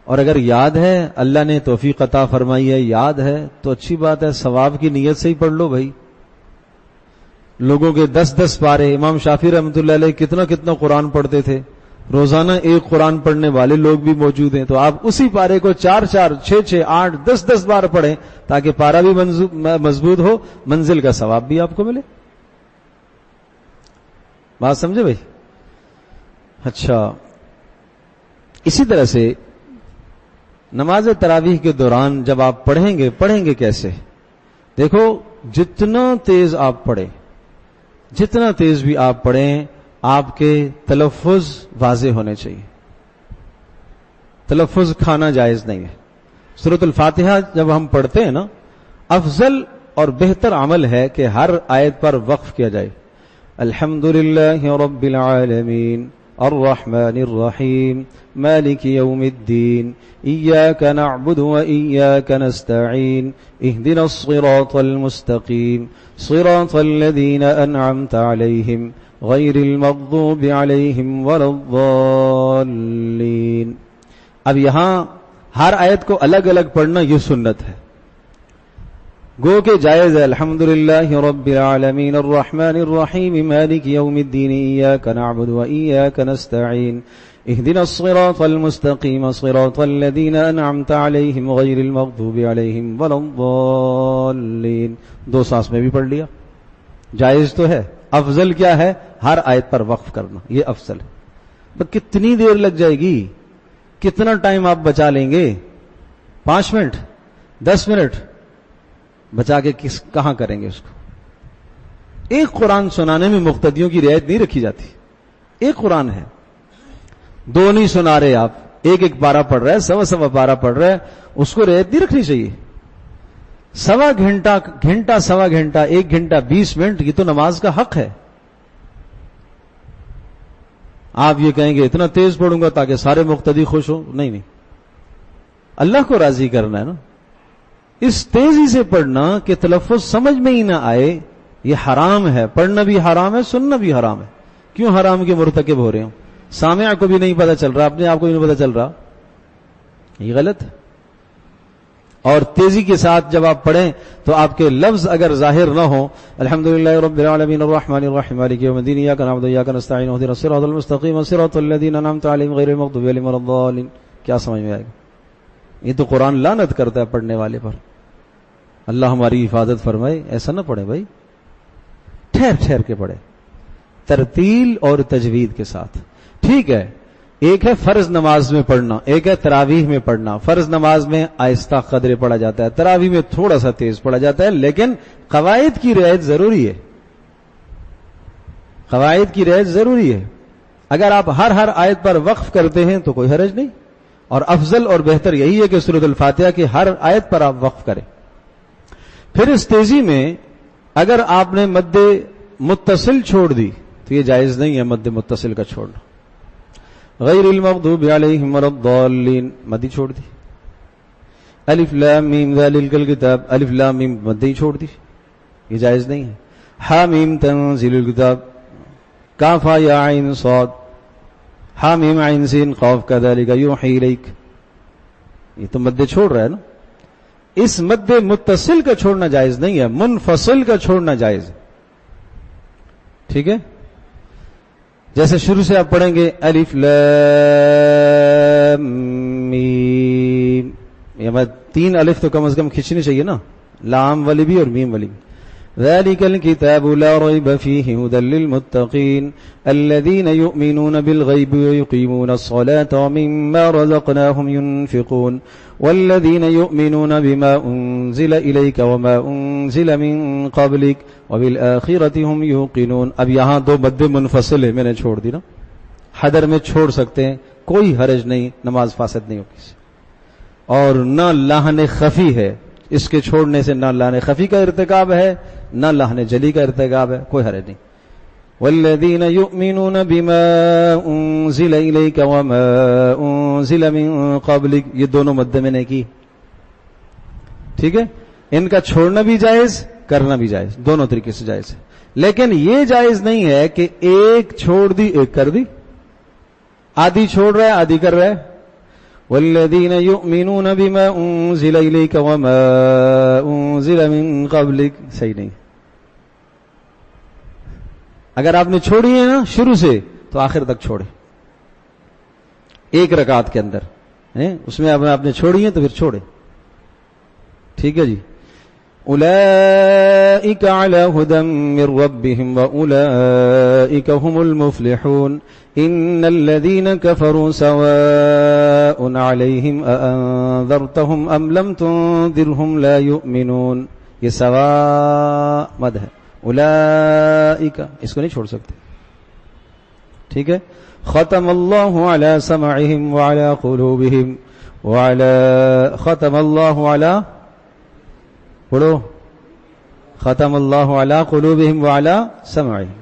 اور اگر یاد ہے، اللہ نے توفیق عطا فرمائی ہے، یاد ہے تو اچھی بات ہے، ثواب کی نیت سے ہی پڑھ لو بھائی. لوگوں کے 10 پارے، امام شافعی رحمۃ اللہ علیہ کتنا قرآن پڑھتے تھے، روزانہ ایک قرآن پڑھنے والے لوگ بھی موجود ہیں. تو آپ اسی پارے کو 4 6 8 10 بار پڑھیں تاکہ پارا بھی مضبوط ہو، منزل کا ثواب بھی آپ کو ملے. بات سمجھے بھائی؟ اچھا، اسی طرح سے نماز تراویح کے دوران جب آپ پڑھیں گے کیسے؟ دیکھو، جتنا تیز آپ پڑھیں، جتنا تیز بھی آپ پڑھیں، آپ کے تلفظ واضح ہونے چاہیے. تلفظ کھانا جائز نہیں ہے. سورۃ الفاتحہ جب ہم پڑھتے ہیں نا، افضل اور بہتر عمل ہے کہ ہر آیت پر وقف کیا جائے. الحمدللہ رب العالمین الرحمن الرحیم مالک یوم الدین ایاک نعبد و ایاک نستعین اہدنا الصراط المستقیم صراط الذین انعمت علیہم غیر المغضوب علیہم ولا الضالین. اب یہاں ہر آیت کو الگ الگ پڑھنا یہ سنت ہے. گو کہ جائز ہے الحمدللہ رب العالمین الرحمن الرحیم مالک یوم الدین ایاک نعبد و ایاک نستعین اہدنا الصراط المستقیم صراط الذین انعمت علیہم غیر المغضوب علیہم ولا الضالین. 2 سانس میں بھی پڑھ لیا، جائز تو ہے. افضل کیا ہے؟ ہر آیت پر وقف کرنا، یہ افضل ہے. کتنی دیر لگ جائے گی؟ کتنا ٹائم آپ بچا لیں گے؟ 5 منٹ 10 منٹ بچا کے کہاں کریں گے اس کو؟ ایک قرآن سنانے میں مقتدیوں کی رعایت نہیں رکھی جاتی. ایک قرآن ہے، 2 نہیں سنا رہے آپ، ایک پارا پڑھ رہا ہے، 1.25 پارا پڑھ رہا ہے، اس کو رعایت نہیں رکھنی چاہیے. سوا گھنٹہ سوا گھنٹہ 1 گھنٹہ 20 منٹ یہ تو نماز کا حق ہے. آپ یہ کہیں گے اتنا تیز پڑھوں گا تاکہ سارے مقتدی خوش ہوں. نہیں، اللہ کو راضی کرنا ہے نا. اس تیزی سے پڑھنا کہ تلفظ سمجھ میں ہی نہ آئے یہ حرام ہے. پڑھنا بھی حرام ہے، سننا بھی حرام ہے. کیوں حرام کے مرتکب ہو رہے ہوں؟ سامع کو بھی نہیں پتہ چل رہا، اپنے آپ کو بھی نہیں پتہ چل رہا، یہ غلط ہے. اور تیزی کے ساتھ جب آپ پڑھیں تو آپ کے لفظ اگر ظاہر نہ ہوں، الحمدللہ رب العالمین الرحمن الرحیم مالک یوم الدین ایاک نعبد و ایاک نستعین اهدنا الصراط المستقیم صراط الذین انعمت علیہم غیر المغضوب علیہم ولا الضالین، کیا سمجھ میں آئے گا؟ یہ تو قرآن لعنت کرتا ہے پڑھنے والے پر. اللہ ہماری حفاظت فرمائے. ایسا نہ پڑھے بھائی، ٹھہر ٹھہر کے پڑھے، ترتیل اور تجوید کے ساتھ. ٹھیک ہے، ایک ہے فرض نماز میں پڑھنا، ایک ہے تراویح میں پڑھنا. فرض نماز میں آہستہ قدرے پڑھا جاتا ہے، تراویح میں تھوڑا سا تیز پڑھا جاتا ہے، لیکن قواعد کی رعایت ضروری ہے. قواعد کی رعایت ضروری ہے. اگر آپ ہر آیت پر وقف کرتے ہیں تو کوئی حرج نہیں، اور افضل اور بہتر یہی ہے کہ سورۃ الفاتحہ کی ہر آیت پر آپ وقف کریں. پھر اس تیزی میں اگر آپ نے مد متصل چھوڑ دی تو یہ جائز نہیں ہے مد متصل کا چھوڑنا. غیر المغضوب علیہم ولا الضالین مد ہی چھوڑ دی. الف لام میم ذالک الکتاب الف لام میم مد ہی چھوڑ دی، یہ جائز نہیں ہے. حامیم تنزیل الکتاب کاف یا عین صاد حامیم عین سین قاف کذالک یوحی الیک، یہ تو مد چھوڑ رہا ہے نا. اس مد متصل کا چھوڑنا جائز نہیں ہے، منفصل کا چھوڑنا جائز ہے. ٹھیک ہے، جیسے شروع سے آپ پڑھیں گے الف لام میم، یہ مد 3 الف تو کم از کم کھینچنی چاہیے نا، لام والی بھی اور میم والی بھی. ذلك الكتاب لا ريب فيه هدى للمتقين الذين يؤمنون بالغيب ويقيمون الصلاة ومما رزقناهم ينفقون والذين يؤمنون بما أنزل إليك وما أنزل من قبلك وبالآخرة هم يوقنون. اب یہاں 2 مد منفصل ہے، میں نے چھوڑ دی نا. حدر میں چھوڑ سکتے ہیں، کوئی حرج نہیں، نماز فاسد نہیں ہوگی. اور نہ لحن خفی ہے، اس کے چھوڑنے سے نہ لحن خفی کا ارتکاب ہے نہ لحن جلی کا ارتکاب ہے، کوئی حرج نہیں. والذین یؤمنون بما انزل الیک وما انزل من قبلک، یہ دونوں مد میں نے کی. ٹھیک ہے، ان کا چھوڑنا بھی جائز، کرنا بھی جائز، دونوں طریقے سے جائز ہے. لیکن یہ جائز نہیں ہے کہ ایک چھوڑ دی ایک کر دی، آدھی چھوڑ رہا ہے آدھی کر رہا ہے. والذین یؤمنون بما انزل الیک وما انزل من قبلک، صحیح نہیں. اگر آپ نے چھوڑی ہے نا شروع سے تو آخر تک چھوڑے، ایک رکعت کے اندر اس میں آپ نے چھوڑی ہے تو پھر چھوڑے. ٹھیک ہے جی. اولئک علی ھدی من ربہم واولئک ھم المفلحون ان الذین کفروا سواء علیہم اانذرتہم ام لم تنذرہم لا یؤمنون. یہ سواء مد ہے. اولئک اس کو نہیں چھوڑ سکتے. ٹھیک ہے. ختم اللہ علی سمعہم وعلی قلوبہم ختم اللہ علی، پڑھو، ختم اللہ علی قلوبہم وعلی سمعہم.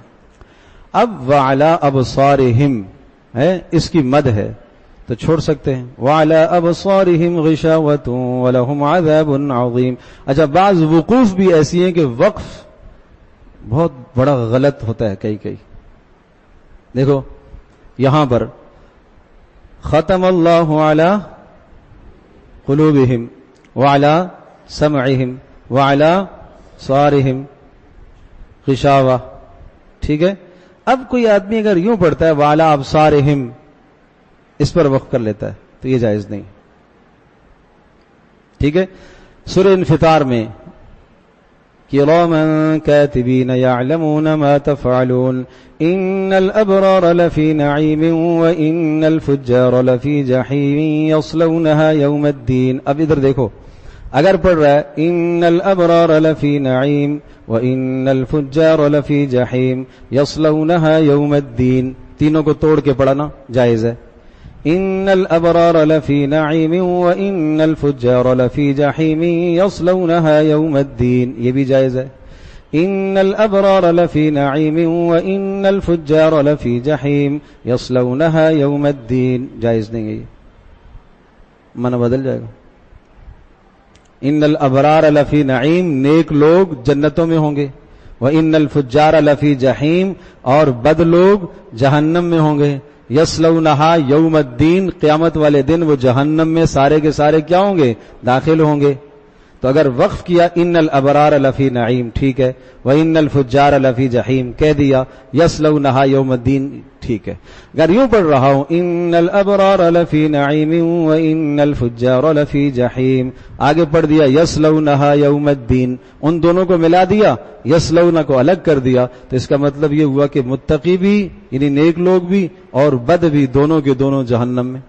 اب وعلی ابصارہم ہے، اس کی مد ہے تو چھوڑ سکتے ہیں. وعلی ابصارہم غشاوۃ ولہم عذاب عظیم. اچھا، بعض وقوف بھی ایسی ہیں کہ وقف بہت بڑا غلط ہوتا ہے کئی. دیکھو یہاں پر ختم اللہ علی قلوبہم وعلی سمعہم وعلی ابصارہم غشاوہ. ٹھیک ہے. اب کوئی آدمی اگر یوں پڑھتا ہے وعلی ابصارہم، اس پر وقف کر لیتا ہے تو یہ جائز نہیں. ٹھیک ہے. سورہ انفطار میں کراما کاتبین یعلمون ما تفعلون ان الابرار لفی نعیم وان الفجار لفی جحیم یصلونها یوم الدین. اب ادھر دیکھو، اگر پڑھ رہا ہے ان الابرار لفی نعیم وان الفجار لفی جحیم یصلونها یوم الدین، تینوں کو توڑ کے پڑھنا جائز ہے. ان الابرار لفی نعیم وان الفجار لفی جحیم یصلونها یوم الدین، یہ بھی جائز ہے. ان الابرار لفی نعیم وان الفجار لفی جحیم یصلونها یوم الدین، جائز نہیں ہے، یہ معنی بدل جائے گا. ان الابرار لفی نعیم، نیک لوگ جنتوں میں ہوں گے. وان الفجار لفی جحیم، اور بد لوگ جہنم میں ہوں گے. یصلونہا یوم الدین، قیامت والے دن وہ جہنم میں سارے کے سارے کیا ہوں گے؟ داخل ہوں گے. تو اگر وقف کیا ان الابرار لفی نعیم ٹھیک ہے، وان الفجار لفی جحیم کہہ دیا، یصلونہا یوم الدین ٹھیک ہے. اگر یوں پڑھ رہا ہوں ان الابرار لفی نعیم وان الفجار لفی جحیم، آگے پڑھ دیا یصلونہا یوم الدین، ان دونوں کو ملا دیا، یصلون کو الگ کر دیا، تو اس کا مطلب یہ ہوا کہ متقی بھی یعنی نیک لوگ بھی اور بد بھی دونوں کے دونوں جہنم میں.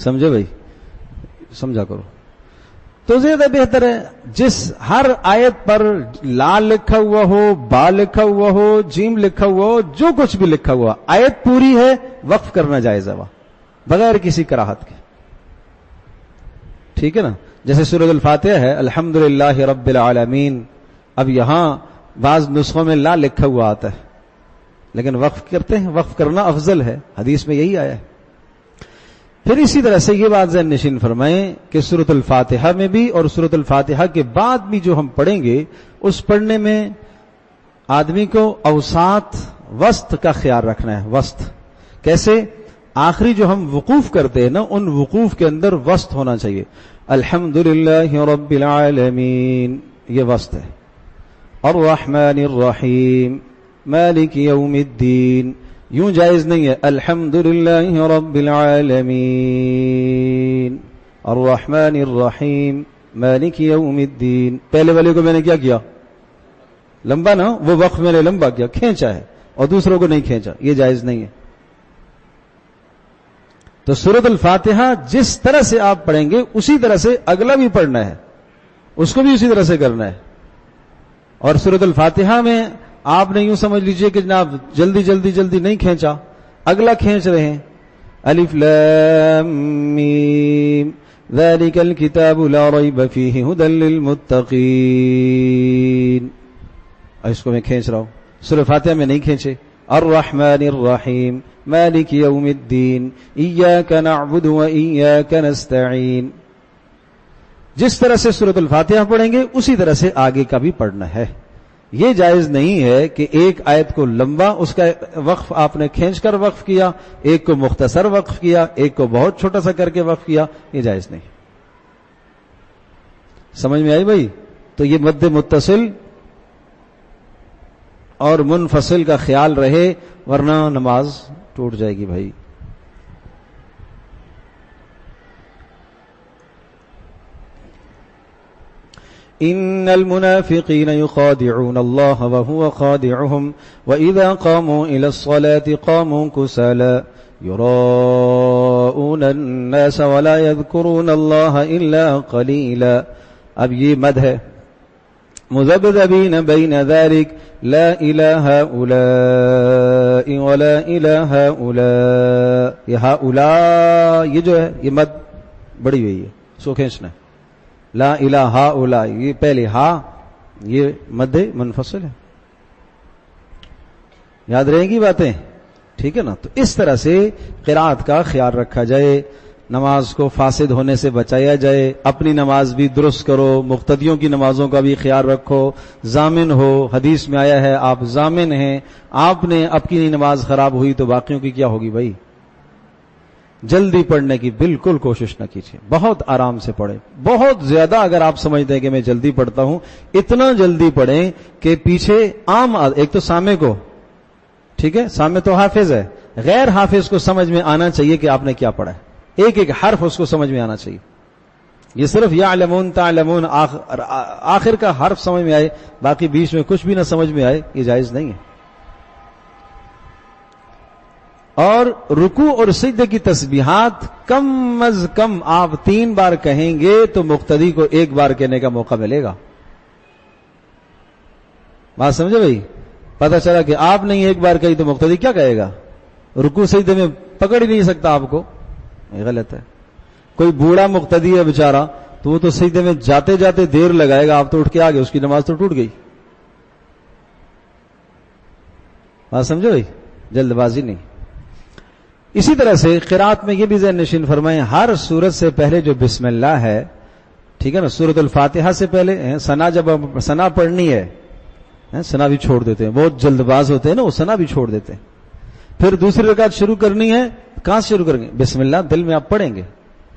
سمجھے بھائی؟ سمجھا کرو. تو زیادہ بہتر ہے جس ہر آیت پر لا لکھا ہوا ہو، با لکھا ہوا ہو، جیم لکھا ہوا ہو، جو کچھ بھی لکھا ہوا، آیت پوری ہے وقف کرنا جائز ہے بغیر کسی کراہت کے. ٹھیک ہے نا؟ جیسے سورۃ الفاتحہ ہے الحمدللہ رب العالمین، اب یہاں بعض نسخوں میں لا لکھا ہوا آتا ہے لیکن وقف کرتے ہیں، وقف کرنا افضل ہے، حدیث میں یہی آیا ہے. پھر اسی طرح سے یہ بات ذہن نشین فرمائیں کہ سورۃ الفاتحہ میں بھی اور سورۃ الفاتحہ کے بعد بھی جو ہم پڑھیں گے اس پڑھنے میں آدمی کو اوساط وسط کا خیال رکھنا ہے. وسط کیسے؟ آخری جو ہم وقوف کرتے ہیں نا ان وقوف کے اندر وسط ہونا چاہیے. الحمدللہ رب العالمین یہ وسط ہے. الرحمن الرحیم مالک یوم الدین یوں جائز نہیں ہے. الحمدللہ رب العالمین الرحمن الرحیم مالک یوم الدین. پہلے والے کو میں نے کیا کیا؟ لمبا نا، وہ وقف میں نے لمبا کیا، کھینچا ہے، اور دوسروں کو نہیں کھینچا، یہ جائز نہیں ہے. تو سورۃ الفاتحہ جس طرح سے آپ پڑھیں گے اسی طرح سے اگلا بھی پڑھنا ہے، اس کو بھی اسی طرح سے کرنا ہے. اور سورۃ الفاتحہ میں آپ نے یوں سمجھ لیجئے کہ جناب جلدی جلدی جلدی نہیں کھینچا، اگلا کھینچ رہے ہیں. الف لام میم ذالک الکتاب لا ریب فیہ ھدی للمتقین، اس کو میں کھینچ رہا ہوں. سورۃ فاتحہ میں نہیں کھینچے. الرحمن الرحیم مالک یوم الدین ایاک نعبد و ایاک نستعین. جس طرح سے سورۃ الفاتحہ پڑھیں گے اسی طرح سے آگے کا بھی پڑھنا ہے. یہ جائز نہیں ہے کہ ایک آیت کو لمبا اس کا وقف آپ نے کھینچ کر وقف کیا، ایک کو مختصر وقف کیا، ایک کو بہت چھوٹا سا کر کے وقف کیا، یہ جائز نہیں. سمجھ میں آئی بھائی؟ تو یہ مد متصل اور منفصل کا خیال رہے ورنہ نماز ٹوٹ جائے گی بھائی. ان المنافقین یخادعون اللہ وهو خادعهم واذا قاموا الى الصلاة قاموا كسالى يراءون الناس ولا يذكرون اللہ الا قلیلا. اب یہ مد ہے مذبذبین بین ذلك لا الہ هؤلاء ولا الہ هؤلاء. یہ هؤلاء یہ جو ہے یہ مد بڑی ہوئی ہے، سو کھینچنا ہے. لا الہ ہؤلاء یہ پہلے ہا یہ مد منفصل ہے. یاد رہیں گی باتیں؟ ٹھیک ہے نا؟ تو اس طرح سے قرات کا خیال رکھا جائے، نماز کو فاسد ہونے سے بچایا جائے. اپنی نماز بھی درست کرو، مقتدیوں کی نمازوں کا بھی خیال رکھو. ضامن ہو، حدیث میں آیا ہے آپ ضامن ہیں، آپ نے آپ کی نماز خراب ہوئی تو باقیوں کی کیا ہوگی بھائی؟ جلدی پڑھنے کی بالکل کوشش نہ کیجیے، بہت آرام سے پڑھیں. بہت زیادہ اگر آپ سمجھتے ہیں کہ میں جلدی پڑھتا ہوں، اتنا جلدی پڑھیں کہ پیچھے عام ایک تو سامع کو، ٹھیک ہے، سامع تو حافظ ہے، غیر حافظ کو سمجھ میں آنا چاہیے کہ آپ نے کیا پڑھا ہے. ایک ایک حرف اس کو سمجھ میں آنا چاہیے. یہ صرف یعلمون تعلمون آخر کا حرف سمجھ میں آئے، باقی بیچ میں کچھ بھی نہ سمجھ میں آئے، یہ جائز نہیں ہے. اور رکوع اور سجدے کی تسبیحات کم از کم آپ 3 بار کہیں گے تو مقتدی کو 1 بار کہنے کا موقع ملے گا. بات سمجھے بھائی؟ پتہ چلا کہ آپ نے 1 بار کہی تو مقتدی کیا کہے گا؟ رکوع سجدے میں پکڑ ہی نہیں سکتا آپ کو، یہ غلط ہے۔ کوئی بوڑھا مقتدی ہے بیچارہ، تو وہ تو سجدے میں جاتے جاتے دیر لگائے گا، آپ تو اٹھ کے آگے، اس کی نماز تو ٹوٹ گئی۔ بات سمجھو بھائی، جلد بازی نہیں۔ اسی طرح سے قرات میں یہ بھی ذہن نشین فرمائیں، ہر سورت سے پہلے جو بسم اللہ ہے، ٹھیک ہے نا، سورت الفاتحہ سے پہلے ثنا، جب ثنا پڑھنی ہے ثنا بھی چھوڑ دیتے ہیں، بہت جلد باز ہوتے ہیں نا، وہ ثنا بھی چھوڑ دیتے ہیں۔ پھر دوسری رکعت شروع کرنی ہے، کہاں سے شروع کریں گے؟ بسم اللہ دل میں آپ پڑھیں گے،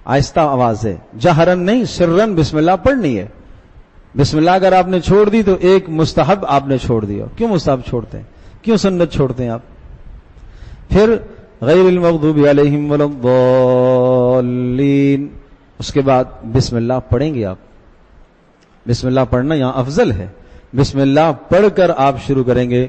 آہستہ آواز سے، جہرن نہیں، سرن بسم اللہ پڑھنی ہے۔ بسم اللہ اگر آپ نے چھوڑ دی تو ایک مستحب آپ نے چھوڑ دیا۔ کیوں مستحب چھوڑتے ہیں؟ کیوں سنت چھوڑتے ہیں آپ؟ پھر غیر المغضوب علیہم ولا الضالین، اس کے بعد بسم اللہ پڑھیں گے آپ۔ بسم اللہ پڑھنا یہاں افضل ہے، بسم اللہ پڑھ کر آپ شروع کریں گے۔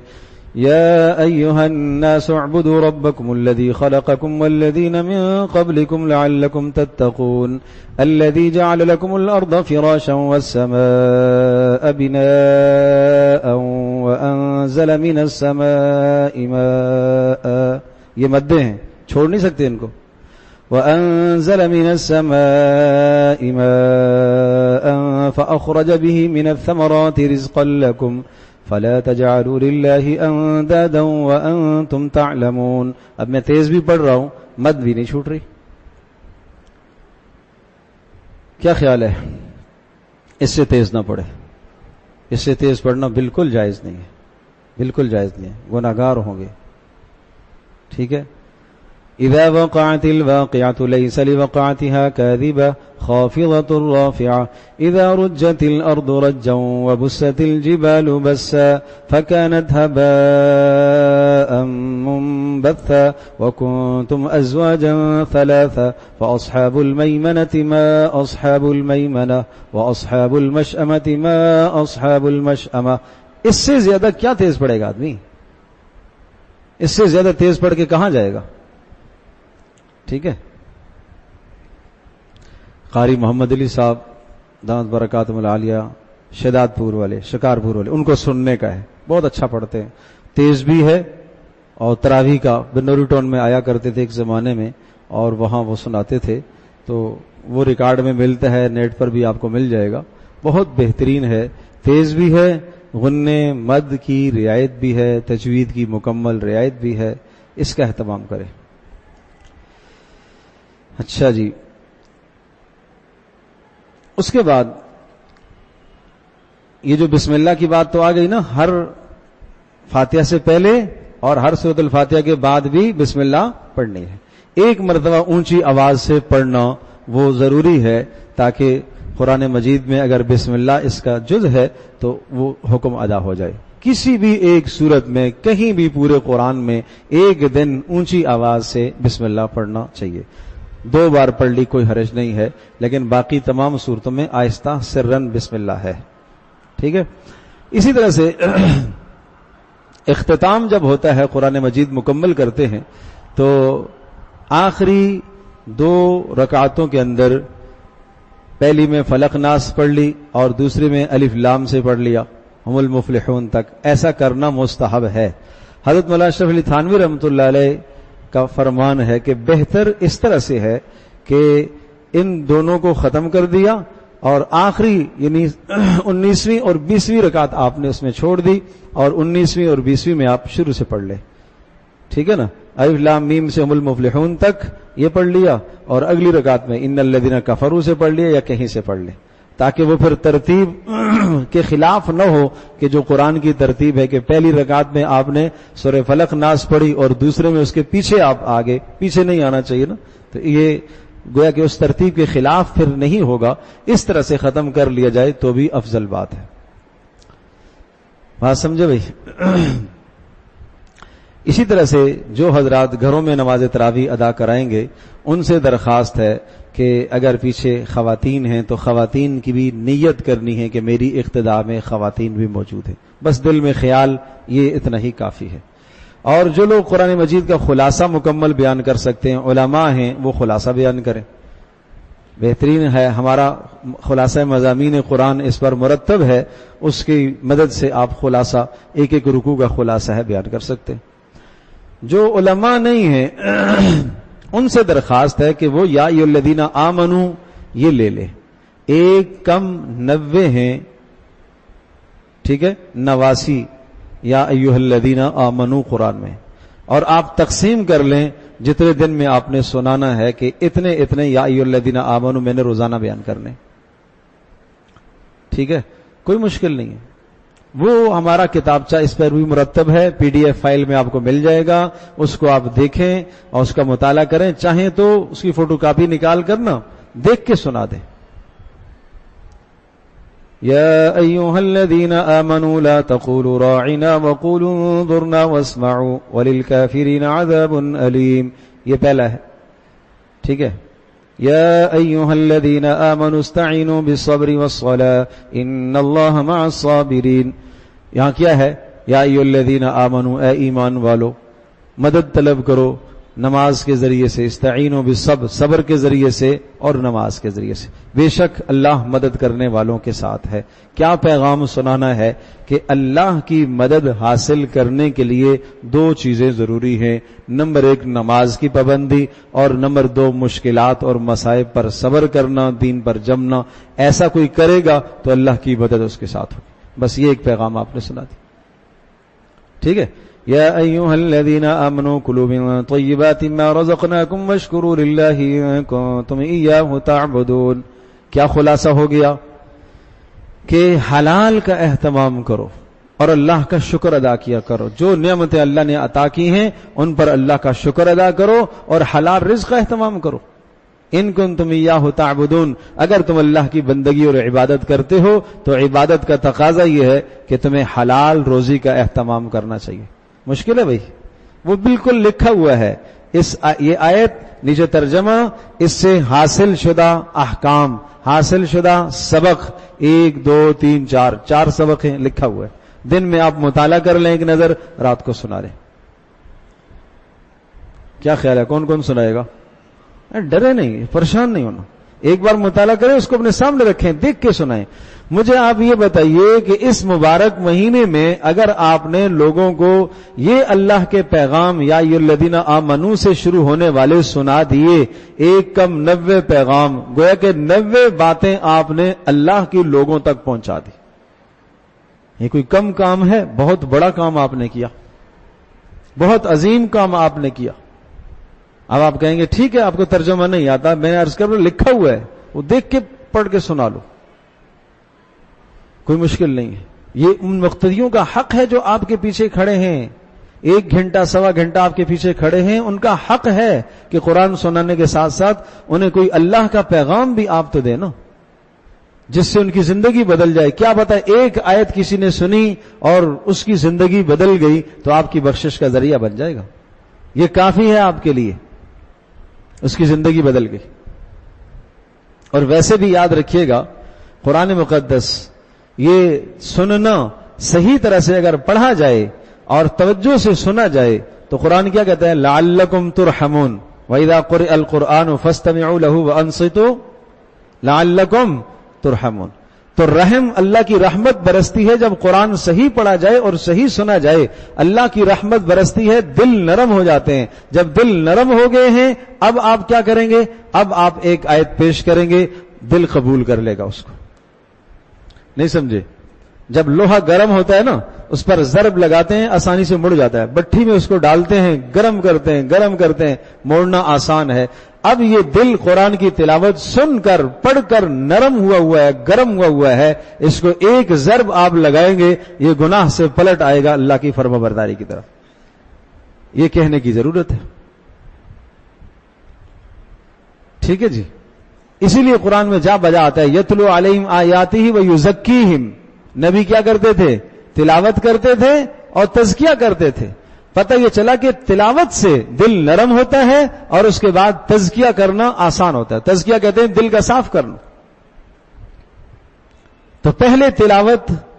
یا ایھا الناس اعبدوا ربکم الذی خلقکم والذین من قبلکم لعلکم تتقون الذی جعل لکم الارض فراشا والسماء بناء وانزل من السماء ماء، یہ مدیں ہیں، چھوڑ نہیں سکتے ان کو۔ وَأَنزَلَ مِنَ السَّمَاءِ مَاءً فَأَخْرَجَ بِهِ مِنَ الثَّمَرَاتِ رِزْقًا لَكُمْ فَلَا تَجْعَلُوا لِلَّهِ أَندَادًا وَأَنتُمْ تَعْلَمُونَ۔ اب میں تیز بھی پڑھ رہا ہوں، مد بھی نہیں چھوٹ رہی۔ کیا خیال ہے؟ اس سے تیز نہ پڑھے، اس سے تیز پڑھنا بالکل جائز نہیں ہے، بالکل جائز نہیں ہے، گناہگار ہوں گے، ٹھیک ہے۔ اذا وقعت الواقعة ليس لوقعتها كاذبة خافضة رافعة اذا رجت الارض رجا وبست الجبال بسا فكانت هباء منبثا وكنتم ازواجا ثلاثا فاصحاب الميمنة ما اصحاب الميمنة واصحاب المشأمة ما اصحاب المشأمة۔ اس سے زیادہ کیا تیز پڑے گا آدمی؟ اس سے زیادہ تیز پڑھ کے کہاں جائے گا؟ ٹھیک ہے۔ قاری محمد علی صاحب دامت برکاتہم العالیہ، شداد پور والے، شکارپور والے، ان کو سننے کا ہے، بہت اچھا پڑھتے ہیں، تیز بھی ہے، اور تراویح کا بنوری ٹاؤن میں آیا کرتے تھے ایک زمانے میں، اور وہاں وہ سناتے تھے، تو وہ ریکارڈ میں ملتا ہے، نیٹ پر بھی آپ کو مل جائے گا، بہت بہترین ہے، تیز بھی ہے، غنّے مد کی رعایت بھی ہے، تجوید کی مکمل رعایت بھی ہے، اس کا اہتمام کریں۔ اچھا جی، اس کے بعد یہ جو بسم اللہ کی بات تو آ گئی نا، ہر فاتحہ سے پہلے اور ہر سورۃ الفاتحہ کے بعد بھی بسم اللہ پڑھنی ہے۔ ایک مرتبہ اونچی آواز سے پڑھنا وہ ضروری ہے، تاکہ قرآن مجید میں اگر بسم اللہ اس کا جز ہے تو وہ حکم ادا ہو جائے۔ کسی بھی ایک سورت میں، کہیں بھی پورے قرآن میں ایک دن اونچی آواز سے بسم اللہ پڑھنا چاہیے۔ 2 بار پڑھ لی کوئی حرج نہیں ہے، لیکن باقی تمام صورتوں میں آہستہ سرن بسم اللہ ہے، ٹھیک ہے۔ اسی طرح سے اختتام جب ہوتا ہے، قرآن مجید مکمل کرتے ہیں، تو آخری 2 رکعتوں کے اندر پہلی میں فلق ناس پڑھ لی اور دوسری میں الف لام سے پڑھ لیا ہم المفلحون تک، ایسا کرنا مستحب ہے۔ حضرت مولانا اشرف علی تھانوی رحمۃ اللہ علیہ کا فرمان ہے کہ بہتر اس طرح سے ہے کہ ان دونوں کو ختم کر دیا اور آخری یعنی 19ویں اور 20ویں رکعت آپ نے اس میں چھوڑ دی، اور 19ویں اور 20ویں میں آپ شروع سے پڑھ لیں، ٹھیک ہے نا، الف لام میم سے ہم المفلحون تک یہ پڑھ لیا، اور اگلی رکعت میں ان الذین کفروا سے پڑھ لیا یا کہیں سے پڑھ لیں، تاکہ وہ پھر ترتیب کے خلاف نہ ہو کہ جو قرآن کی ترتیب ہے کہ پہلی رکعت میں آپ نے سورہ فلق ناس پڑھی اور دوسرے میں اس کے پیچھے آپ آگے، پیچھے نہیں آنا چاہیے نا، تو یہ گویا کہ اس ترتیب کے خلاف پھر نہیں ہوگا، اس طرح سے ختم کر لیا جائے تو بھی افضل بات ہے۔ بات سمجھے بھائی؟ اسی طرح سے جو حضرات گھروں میں نماز تراویح ادا کرائیں گے، ان سے درخواست ہے کہ اگر پیچھے خواتین ہیں تو خواتین کی بھی نیت کرنی ہے کہ میری اقتداء میں خواتین بھی موجود ہیں، بس دل میں خیال، یہ اتنا ہی کافی ہے۔ اور جو لوگ قرآن مجید کا خلاصہ مکمل بیان کر سکتے ہیں، علماء ہیں، وہ خلاصہ بیان کریں، بہترین ہے۔ ہمارا خلاصہ مضامین قرآن اس پر مرتب ہے، اس کی مدد سے آپ خلاصہ ایک ایک رکوع کا خلاصہ ہے بیان کر سکتے ہیں۔ جو علماء نہیں ہیں ان سے درخواست ہے کہ وہ یا ایھا الذین آمنو یہ لے لے. 1 کم 90 ہیں, ٹھیک ہے, 89 یا ایھا الذین آمنو قرآن میں, اور آپ تقسیم کر لیں جتنے دن میں آپ نے سنانا ہے کہ اتنے اتنے یا ایھا الذین آمنو میں نے روزانہ بیان کرنے. ٹھیک ہے, کوئی مشکل نہیں ہے. وہ ہمارا کتابچہ اس پر بھی مرتب ہے, PDF فائل میں آپ کو مل جائے گا, اس کو آپ دیکھیں اور اس کا مطالعہ کریں. چاہیں تو اس کی فوٹو کاپی نکال کر نا دیکھ کے سنا دیں. یا ایھا الذین آمنوا لا تقولوا راعنا وقولوا انظرنا واسمعوا وللکافرین عذاب علیم. یہ پہلا ہے, ٹھیک ہے. یا ایھا الذین آمنوا استعینوا بالصبر والصلاة ان اللہ مع الصابرین. یہاں کیا ہے؟ یا ایھا الذین آمنوا, اے ایمان والو, مدد طلب کرو نماز کے ذریعے سے, استعینوا بالصبر, صبر کے ذریعے سے اور نماز کے ذریعے سے. بے شک اللہ مدد کرنے والوں کے ساتھ ہے. کیا پیغام سنانا ہے کہ اللہ کی مدد حاصل کرنے کے لیے 2 چیزیں ضروری ہیں. نمبر 1 نماز کی پابندی, اور نمبر 2 مشکلات اور مصائب پر صبر کرنا, دین پر جمنا. ایسا کوئی کرے گا تو اللہ کی مدد اس کے ساتھ ہوگی. بس یہ ایک پیغام آپ نے سنا دی. ٹھیک ہے. یا ایھا الذین آمنوا کلوا من طیبات ما رزقناکم واشکروا للہ ان کنتم ایاہ تعبدون. کیا خلاصہ ہو گیا کہ حلال کا اہتمام کرو اور اللہ کا شکر ادا کیا کرو. جو نعمتیں اللہ نے عطا کی ہیں ان پر اللہ کا شکر ادا کرو اور حلال رزق کا اہتمام کرو. ان کنتم ایاہ تعبدون, اگر تم اللہ کی بندگی اور عبادت کرتے ہو تو عبادت کا تقاضا یہ ہے کہ تمہیں حلال روزی کا اہتمام کرنا چاہیے. مشکل ہے بھائی, وہ بالکل لکھا ہوا ہے. یہ آیت نیچے ترجمہ, اس سے حاصل شدہ احکام, حاصل شدہ سبق 1 2 3 4 سبق ہیں, لکھا ہوا ہے. دن میں آپ مطالعہ کر لیں ایک نظر, رات کو سنا لیں. کیا خیال ہے کون کون سنائے گا؟ ڈرے نہیں, پریشان نہیں ہونا. ایک بار مطالعہ کریں, اس کو اپنے سامنے رکھیں, دیکھ کے سنائیں. مجھے آپ یہ بتائیے کہ اس مبارک مہینے میں اگر آپ نے لوگوں کو یہ اللہ کے پیغام یا ایھا الذین آمنو سے شروع ہونے والے سنا دیے, 1 کم 90 پیغام, گویا کہ 90 باتیں آپ نے اللہ کے لوگوں تک پہنچا دی. یہ کوئی کم کام ہے؟ بہت بڑا کام آپ نے کیا, بہت عظیم کام آپ نے کیا. اب آپ کہیں گے ٹھیک ہے آپ کو ترجمہ نہیں آتا, میں نے عرض کر لکھا ہوا ہے, وہ دیکھ کے پڑھ کے سنا لو, کوئی مشکل نہیں ہے. یہ ان مقتدیوں کا حق ہے جو آپ کے پیچھے کھڑے ہیں, 1 گھنٹہ 1.25 گھنٹہ آپ کے پیچھے کھڑے ہیں. ان کا حق ہے کہ قرآن سنانے کے ساتھ ساتھ انہیں کوئی اللہ کا پیغام بھی آپ تو دے نا, جس سے ان کی زندگی بدل جائے. کیا پتہ ایک آیت کسی نے سنی اور اس کی زندگی بدل گئی تو آپ کی بخشش کا ذریعہ بن جائے گا. یہ کافی ہے آپ کے لیے, اس کی زندگی بدل گئی. اور ویسے بھی یاد رکھیے گا, قرآن مقدس یہ سننا صحیح طرح سے اگر پڑھا جائے اور توجہ سے سنا جائے تو قرآن کیا کہتا ہے؟ لعلکم ترحمون وَإِذَا قُرِئَ الْقُرْآنُ فَاسْتَمِعُوا لَهُ وَأَنصِتُوا لَعَلَّكُمْ تُرْحَمُونَ. تو رحم, اللہ کی رحمت برستی ہے جب قرآن صحیح پڑھا جائے اور صحیح سنا جائے. اللہ کی رحمت برستی ہے, دل نرم ہو جاتے ہیں. جب دل نرم ہو گئے ہیں اب آپ کیا کریں گے؟ اب آپ ایک آیت پیش کریں گے, دل قبول کر لے گا اس کو. نہیں سمجھے؟ جب لوہا گرم ہوتا ہے نا, اس پر ضرب لگاتے ہیں آسانی سے مڑ جاتا ہے, بٹھی میں اس کو ڈالتے ہیں, گرم کرتے ہیں, موڑنا آسان ہے. اب یہ دل قرآن کی تلاوت سن کر پڑھ کر نرم ہوا ہے, گرم ہوا ہے, اس کو ایک ضرب آپ لگائیں گے, یہ گناہ سے پلٹ آئے گا اللہ کی فرما برداری کی طرف. یہ کہنے کی ضرورت ہے. ٹھیک ہے جی. اسی لیے قرآن میں جا بجا آتا ہے یتلو علیہم آیاتہ ویزکیہم. نبی کیا کرتے تھے؟ تلاوت کرتے تھے اور تزکیہ کرتے تھے. پتہ یہ چلا کہ تلاوت سے دل نرم ہوتا ہے اور اس کے بعد تزکیہ کرنا آسان ہوتا ہے. تزکیہ کہتے ہیں دل کا صاف کرنا. تو پہلے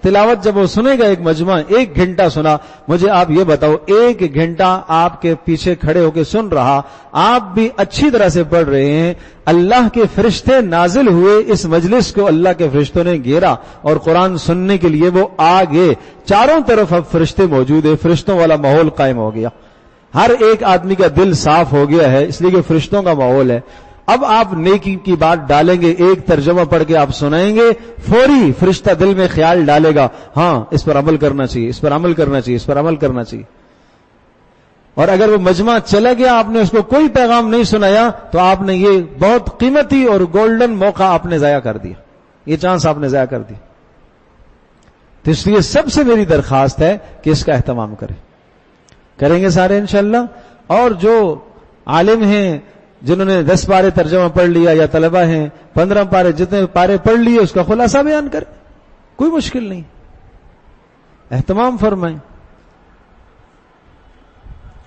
تلاوت جب وہ سنے گا, ایک مجمع 1 گھنٹہ سنا. مجھے آپ یہ بتاؤ, 1 گھنٹہ آپ کے پیچھے کھڑے ہو کے سن رہا, آپ بھی اچھی طرح سے پڑھ رہے ہیں, اللہ کے فرشتے نازل ہوئے, اس مجلس کو اللہ کے فرشتوں نے گھیرا اور قرآن سننے کے لیے وہ آگے, چاروں طرف اب فرشتے موجود ہیں, فرشتوں والا ماحول قائم ہو گیا. ہر ایک آدمی کا دل صاف ہو گیا ہے، اس لیے کہ فرشتوں کا ماحول ہے. اب آپ نیکی کی بات ڈالیں گے، ایک ترجمہ پڑھ کے آپ سنائیں گے، فوری فرشتہ دل میں خیال ڈالے گا، ہاں اس پر عمل کرنا چاہیے، اس پر عمل کرنا چاہیے، اس پر عمل کرنا چاہیے. اور اگر وہ مجمع چلا گیا، آپ نے اس کو کوئی پیغام نہیں سنایا، تو آپ نے یہ بہت قیمتی اور گولڈن موقع آپ نے ضائع کر دیا، یہ چانس آپ نے ضائع کر دی. تو اس لیے سب سے میری درخواست ہے کہ اس کا اہتمام کریں گے سارے انشاءاللہ. اور جو عالم ہیں جنہوں نے 10 پارے ترجمہ پڑھ لیا، یا طلبہ ہیں 15 پارے، جتنے پارے پڑھ لیے اس کا خلاصہ بیان کریں، کوئی مشکل نہیں، اہتمام فرمائیں.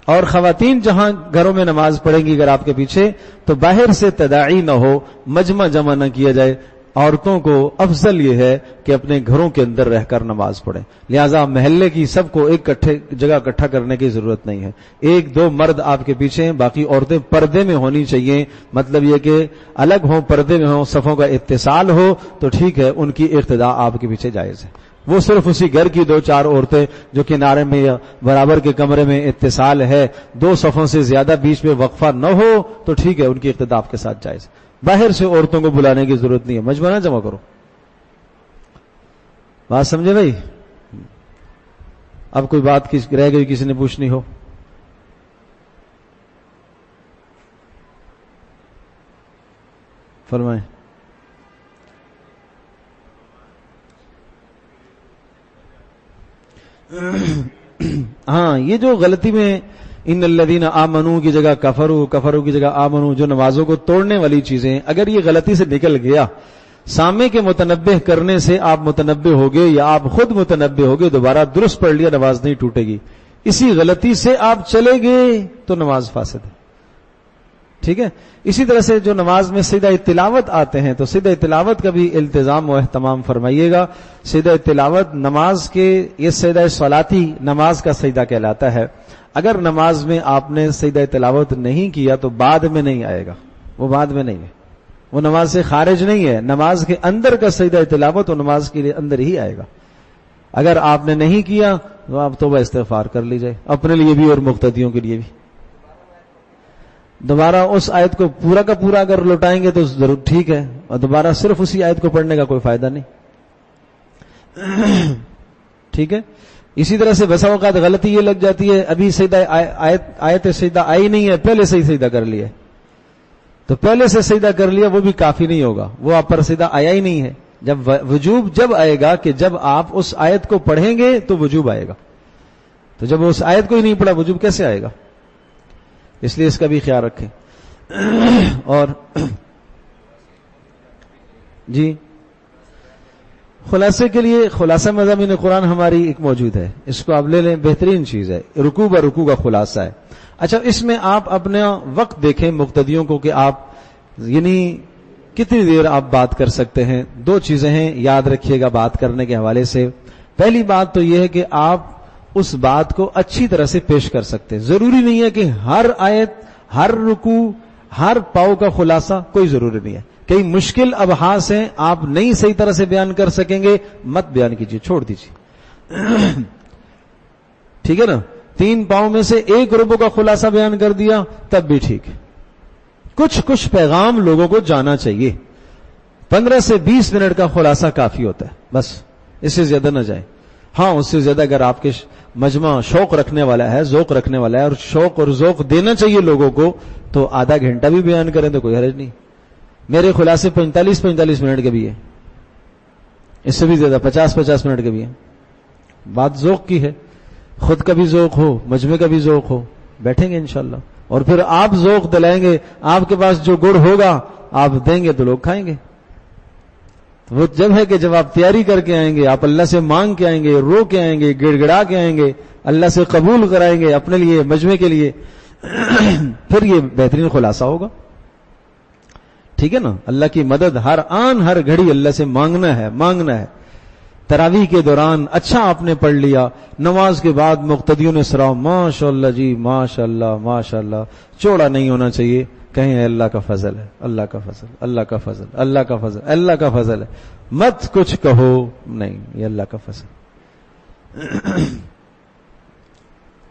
اور خواتین جہاں گھروں میں نماز پڑھیں گی اگر آپ کے پیچھے، تو باہر سے تداعی نہ ہو، مجمع جمع نہ کیا جائے. عورتوں کو افضل یہ ہے کہ اپنے گھروں کے اندر رہ کر نماز پڑھیں. لہذا محلے کی سب کو ایک جگہ اکٹھا کرنے کی ضرورت نہیں ہے. 1-2 مرد آپ کے پیچھے ہیں، باقی عورتیں پردے میں ہونی چاہیے. مطلب یہ کہ الگ ہوں، پردے میں ہوں، صفوں کا اتصال ہو تو ٹھیک ہے، ان کی اقتداء آپ کے پیچھے جائز ہے. وہ صرف اسی گھر کی 2-4 عورتیں جو کنارے میں یا برابر کے کمرے میں اتصال ہے، 2 صفوں سے زیادہ بیچ میں وقفہ نہ ہو تو ٹھیک ہے، ان کی اقتداء آپ کے ساتھ جائز ہے. باہر سے عورتوں کو بلانے کی ضرورت نہیں ہے، مجمع نہ جمع کرو. بات سمجھے بھائی؟ اب کوئی بات رہ گئی کسی نے پوچھنی ہو؟ فرمائیں. ہاں، یہ جو غلطی میں ان الذین آمنو کی جگہ کفروا، کفروا کی جگہ آمنو، جو نمازوں کو توڑنے والی چیزیں، اگر یہ غلطی سے نکل گیا، سامع کے متنبہ کرنے سے آپ متنبہ ہوگے یا آپ خود متنبہ ہوگے، دوبارہ درست پڑھ لیا، نماز نہیں ٹوٹے گی. اسی غلطی سے آپ چلے گئے تو نماز فاسد ہے. ٹھیک ہے. اسی طرح سے جو نماز میں سجدہ تلاوت آتے ہیں، تو سجدہ تلاوت کا بھی التزام و اہتمام فرمائیے گا. سجدہ تلاوت نماز کے، یہ سجدہ صلاتی نماز کا سجدہ کہلاتا ہے. اگر نماز میں آپ نے سجدہ تلاوت نہیں کیا تو بعد میں نہیں آئے گا، وہ بعد میں نہیں ہے، وہ نماز سے خارج نہیں ہے. نماز کے اندر کا سجدہ تلاوت وہ نماز کے لیے اندر ہی آئے گا. اگر آپ نے نہیں کیا تو آپ توبہ استغفار کر لیجئے، اپنے لیے بھی اور مقتدیوں کے لیے بھی. دوبارہ اس آیت کو پورا کا پورا اگر لوٹائیں گے تو ضرور ٹھیک ہے، اور دوبارہ صرف اسی آیت کو پڑھنے کا کوئی فائدہ نہیں. ٹھیک ہے. اسی طرح سے بسا اوقات غلطی یہ لگ جاتی ہے، ابھی سجدہ آیت سجدہ آئی نہیں ہے، پہلے سے ہی سجدہ کر لیا. تو پہلے سے سجدہ کر لیا وہ بھی کافی نہیں ہوگا، وہ آپ پر سجدہ آیا ہی نہیں ہے. جب وجوب جب آئے گا کہ جب آپ اس آیت کو پڑھیں گے تو وجوب آئے گا. تو جب اس آیت کو ہی نہیں پڑھا وجوب کیسے آئے گا؟ اس لیے اس کا بھی خیال رکھیں. اور جی خلاصے کے لیے خلاصہ مضامین قرآن ہماری ایک موجود ہے، اس کو آپ لے لیں، بہترین چیز ہے، رکوع بہ رکوع کا خلاصہ ہے. اچھا، اس میں آپ اپنا وقت دیکھیں مقتدیوں کو کہ آپ یعنی کتنی دیر آپ بات کر سکتے ہیں. 2 چیزیں ہیں، یاد رکھیے گا بات کرنے کے حوالے سے. پہلی بات تو یہ ہے کہ آپ اس بات کو اچھی طرح سے پیش کر سکتے ہیں. ضروری نہیں ہے کہ ہر آیت، ہر رکوع، ہر پاؤ کا خلاصہ، کوئی ضروری نہیں ہے. کئی مشکل ابحاث ہیں، آپ نہیں صحیح طرح سے بیان کر سکیں گے، مت بیان کیجیے، چھوڑ دیجیے. ٹھیک ہے نا. 3 پاؤں میں سے 1 ربع کا خلاصہ بیان کر دیا تب بھی ٹھیک ہے. کچھ پیغام لوگوں کو جانا چاہیے. 15 سے 20 منٹ کا خلاصہ کافی ہوتا ہے، بس اس سے زیادہ نہ جائیں. ہاں، اس سے زیادہ اگر آپ کے مجمع شوق رکھنے والا ہے، ذوق رکھنے والا ہے، اور شوق اور ذوق دینا چاہیے لوگوں کو، تو آدھا گھنٹہ بھی بیان کریں تو کوئی حرج نہیں. میرے خلاصے 45 منٹ کے بھی ہیں، اس سے بھی زیادہ 50 منٹ کے بھی ہیں. بات ذوق کی ہے، خود کا بھی ذوق ہو، مجمع کا بھی ذوق ہو، بیٹھیں گے انشاءاللہ. اور پھر آپ ذوق دلائیں گے، آپ کے پاس جو گڑ ہوگا آپ دیں گے تو لوگ کھائیں گے. وہ جب ہے کہ جب آپ تیاری کر کے آئیں گے، آپ اللہ سے مانگ کے آئیں گے، رو کے آئیں گے، گڑ گڑا کے آئیں گے، اللہ سے قبول کرائیں گے اپنے لیے، مجمع کے لیے، پھر یہ بہترین خلاصہ ہوگا. ٹھیک ہے نا. اللہ کی مدد ہر آن ہر گھڑی اللہ سے مانگنا ہے. تراویح کے دوران اچھا آپ نے پڑھ لیا، نماز کے بعد مقتدیوں نے سراؤ ماشاءاللہ جی ماشاءاللہ ماشاءاللہ، چوڑا نہیں ہونا چاہیے. کہیں اللہ کا فضل ہے، اللہ کا فضل، اللہ کا فضل، اللہ کا فضل، اللہ کا فضل ہے، مت کچھ کہو، نہیں، یہ اللہ کا فضل.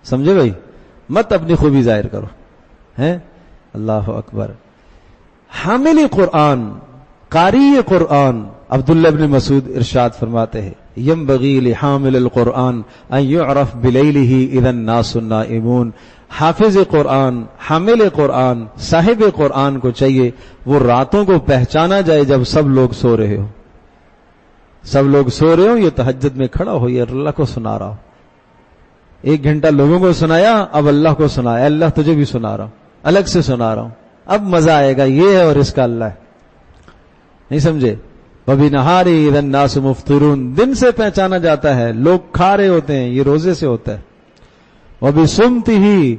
سمجھے بھائی؟ مت اپنی خوبی ظاہر کرو ہیں. اللہ اکبر. حامل قرآن، قاری قرآن عبداللہ ابن مسعود ارشاد فرماتے ہیں ینبغی لحامل القرآن ان یعرف بلیلہ اذا الناس نائمون. حافظ قرآن، حامل قرآن، صاحب قرآن کو چاہیے وہ راتوں کو پہچانا جائے جب سب لوگ سو رہے ہو. سب لوگ سو رہے ہو، یہ تہجد میں کھڑا ہو، یہ اللہ کو سنا رہا ہو. 1 گھنٹہ لوگوں کو سنایا، اب اللہ کو سنایا. اللہ تجھے بھی سنا رہا ہوں، الگ سے سنا رہا ہوں، اب مزہ آئے گا. یہ ہے اور اس کا اللہ ہے. نہیں سمجھے؟ وَبِنَهَارِ إِذَا النَّاسُ مُفْطِرُونَ. دن سے پہچانا جاتا ہے، لوگ کھا رہے ہوتے ہیں، یہ روزے سے ہوتا ہے. وَبِصُمْتِهِ.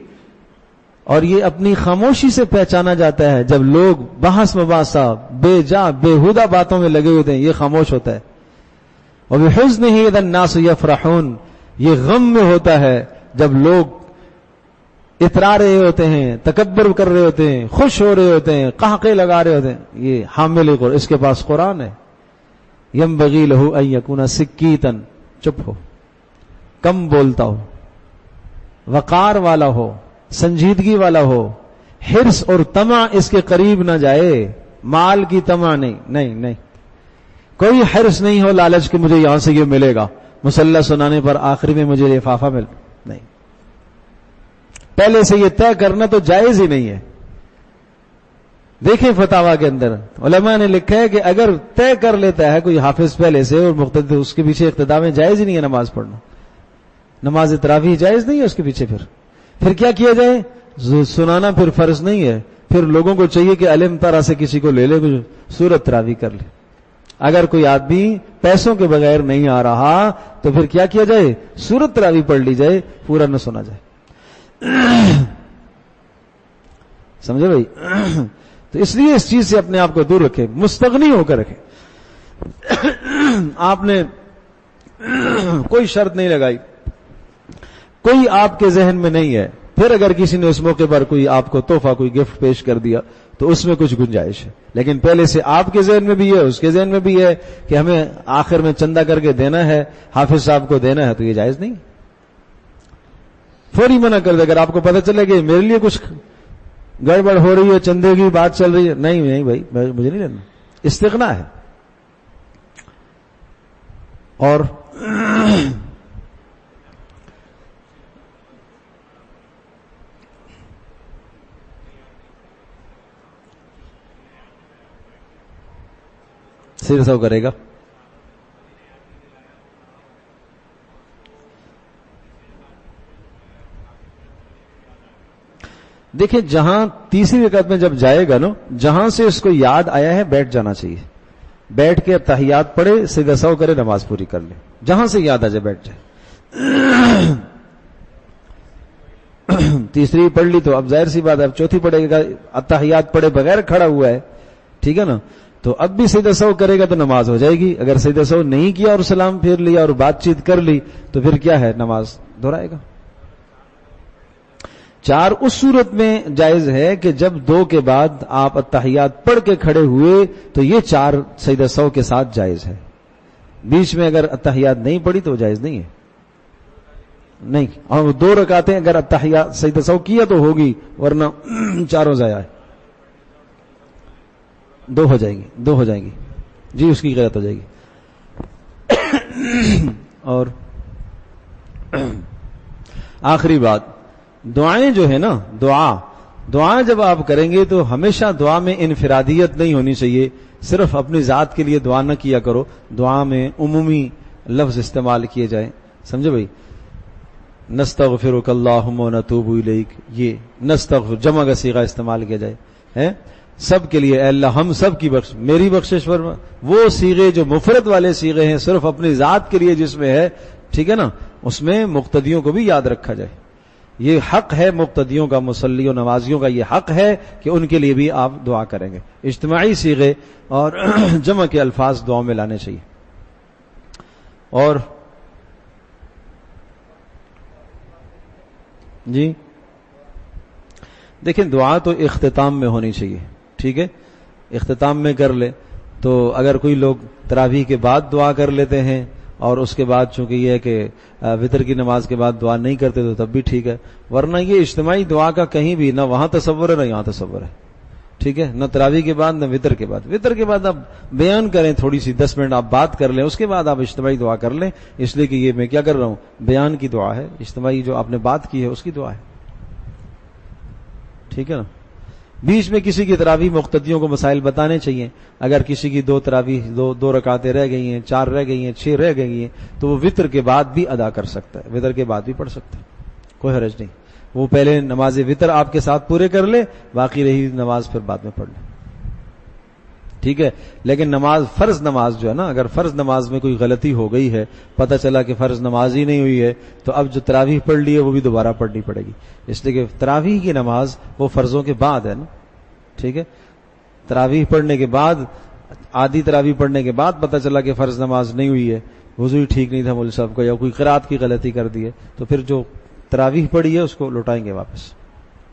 اور یہ اپنی خاموشی سے پہچانا جاتا ہے، جب لوگ بحث مباحثہ بے جا بےہودہ باتوں میں لگے ہوتے ہیں، یہ خاموش ہوتا ہے. وَبِحُزْنِهِ إِذَا النَّاسُ يَفْرَحُونَ. یہ غم میں ہوتا ہے جب لوگ اترا رہے ہوتے ہیں، تکبر کر رہے ہوتے ہیں، خوش ہو رہے ہوتے ہیں، قہقے لگا رہے ہوتے ہیں. یہ حامل قرآن، اس کے پاس قرآن ہے. ینبغی لہ ان یکون سکیتا. چپ ہو، کم بولتا ہو، وقار والا ہو، سنجیدگی والا ہو. حرص اور طمع اس کے قریب نہ جائے. مال کی طمع نہیں، نہیں نہیں. کوئی حرص نہیں ہو لالچ کہ مجھے یہاں سے یہ ملے گا، مصلی سنانے پر آخری میں مجھے لفافہ مل. نہیں، پہلے سے یہ طے کرنا تو جائز ہی نہیں ہے. دیکھیں فتاوا کے اندر علماء نے لکھا ہے کہ اگر طے کر لیتا ہے کوئی حافظ پہلے سے اور مقتدی، اس کے پیچھے اقتداء میں جائز ہی نہیں ہے نماز پڑھنا. نماز تراویح جائز نہیں ہے اس کے پیچھے. پھر کیا کیا جائے؟ سنانا پھر فرض نہیں ہے. پھر لوگوں کو چاہیے کہ علم طرح سے کسی کو لے لے، سورت تراویح کر لے. اگر کوئی آدمی پیسوں کے بغیر نہیں آ رہا تو پھر کیا کیا جائے؟ سورت تراویح پڑھ لی جائے، پورا نہ سنا جائے. سمجھے بھائی؟ تو اس لیے اس چیز سے اپنے آپ کو دور رکھے، مستغنی ہو کر رکھے. آپ نے کوئی شرط نہیں لگائی، کوئی آپ کے ذہن میں نہیں ہے. پھر اگر کسی نے اس موقع پر کوئی آپ کو تحفہ، کوئی گفٹ پیش کر دیا تو اس میں کچھ گنجائش ہے. لیکن پہلے سے آپ کے ذہن میں بھی ہے، اس کے ذہن میں بھی ہے کہ ہمیں آخر میں چندہ کر کے دینا ہے، حافظ صاحب کو دینا ہے، تو یہ جائز نہیں. فوری منع کر دے. اگر آپ کو پتہ چلے کہ میرے لیے کچھ گڑبڑ ہو رہی ہے، چندے کی بات چل رہی ہے، نہیں نہیں بھائی مجھے نہیں لینا. استغنا ہے. اور سر سو کرے گا. دیکھیں جہاں تیسری رکعت میں جب جائے گا نا، جہاں سے اس کو یاد آیا ہے بیٹھ جانا چاہیے. بیٹھ کے تحیات پڑھے، سیدھا سو کرے، نماز پوری کر لے. جہاں سے یاد آ جائے بیٹھ جائے. تیسری پڑھ لی تو اب ظاہر سی بات ہے اب چوتھی پڑھے گا. تحیات پڑھے بغیر کھڑا ہوا ہے، ٹھیک ہے نا، تو اب بھی سیدھا سو کرے گا تو نماز ہو جائے گی. اگر سیدھا سو نہیں کیا اور سلام پھیر لیا اور بات چیت کر لی تو پھر کیا ہے؟ نماز دہرائے گا. 4 اس صورت میں جائز ہے کہ جب 2 کے بعد آپ التحیات پڑھ کے کھڑے ہوئے تو یہ 4 سجدہ سو کے ساتھ جائز ہے. بیچ میں اگر التحیات نہیں پڑھی تو جائز نہیں ہے. نہیں، اور 2 رکعتیں اگر التحیات سجدہ سو کیا تو ہوگی، ورنہ 4 ضائع ہے. 2 ہو جائیں گی، 2 ہو جائیں گی جی، اس کی غلط ہو جائے گی. اور آخری بات، دعائیں جو ہے نا، دعا جب آپ کریں گے تو ہمیشہ دعا میں انفرادیت نہیں ہونی چاہیے. صرف اپنی ذات کے لیے دعا نہ کیا کرو، دعا میں عمومی لفظ استعمال کیے جائیں. سمجھے بھائی؟ نستغفرک اللہم ونتوب الیک، یہ نستغفر جمع کا صیغہ استعمال کیا جائے ہے سب کے لیے. اے اللہ ہم سب کی بخش، میری بخشش فرما. وہ صیغے جو مفرد والے صیغے ہیں صرف اپنی ذات کے لیے جس میں ہے، ٹھیک ہے نا، اس میں مقتدیوں کو بھی یاد رکھا جائے. یہ حق ہے مقتدیوں کا، مصلی و نمازیوں کا یہ حق ہے کہ ان کے لیے بھی آپ دعا کریں گے. اجتماعی صیغے اور جمع کے الفاظ دعاؤں میں لانے چاہیے. اور جی دیکھیں، دعا تو اختتام میں ہونی چاہیے، ٹھیک ہے، اختتام میں کر لے. تو اگر کوئی لوگ تراویح کے بعد دعا کر لیتے ہیں اور اس کے بعد چونکہ یہ ہے کہ وطر کی نماز کے بعد دعا نہیں کرتے تو تب بھی ٹھیک ہے، ورنہ یہ اجتماعی دعا کا کہیں بھی نہ وہاں تصور ہے نہ یہاں تصور ہے، ٹھیک ہے، نہ تراویح کے بعد نہ وطر کے بعد۔ وطر کے بعد آپ بیان کریں، تھوڑی سی 10 منٹ آپ بات کر لیں، اس کے بعد آپ اجتماعی دعا کر لیں، اس لیے کہ یہ میں کیا کر رہا ہوں، بیان کی دعا ہے، اجتماعی جو آپ نے بات کی ہے اس کی دعا ہے، ٹھیک ہے نا۔ بیچ میں کسی کی تراویح مقتدیوں کو مسائل بتانے چاہیے، اگر کسی کی 2 تراویح دو رکعتیں رہ گئی ہیں، 4 رہ گئی ہیں، 6 رہ گئی ہیں، تو وہ وطر کے بعد بھی ادا کر سکتا ہے، وطر کے بعد بھی پڑھ سکتا ہے، کوئی حرج نہیں۔ وہ پہلے نماز وطر آپ کے ساتھ پورے کر لے، باقی رہی نماز پھر بعد میں پڑھ لے، ٹھیک ہے۔ لیکن نماز فرض نماز جو ہے نا، اگر فرض نماز میں کوئی غلطی ہو گئی ہے، پتہ چلا کہ فرض نماز ہی نہیں ہوئی ہے، تو اب جو تراویح پڑھ لی ہے وہ بھی دوبارہ پڑھنی پڑے گی، اس لیے کہ تراویح کی نماز وہ فرضوں کے بعد ہے نا، ٹھیک ہے۔ تراویح پڑھنے کے بعد، آدھی تراویح پڑھنے کے بعد پتہ چلا کہ فرض نماز نہیں ہوئی ہے، وضو ہی ٹھیک نہیں تھا مولوی صاحب کا، یا کوئی قرات کی غلطی کر دی ہے، تو پھر جو تراویح پڑھی ہے اس کو لوٹائیں گے واپس۔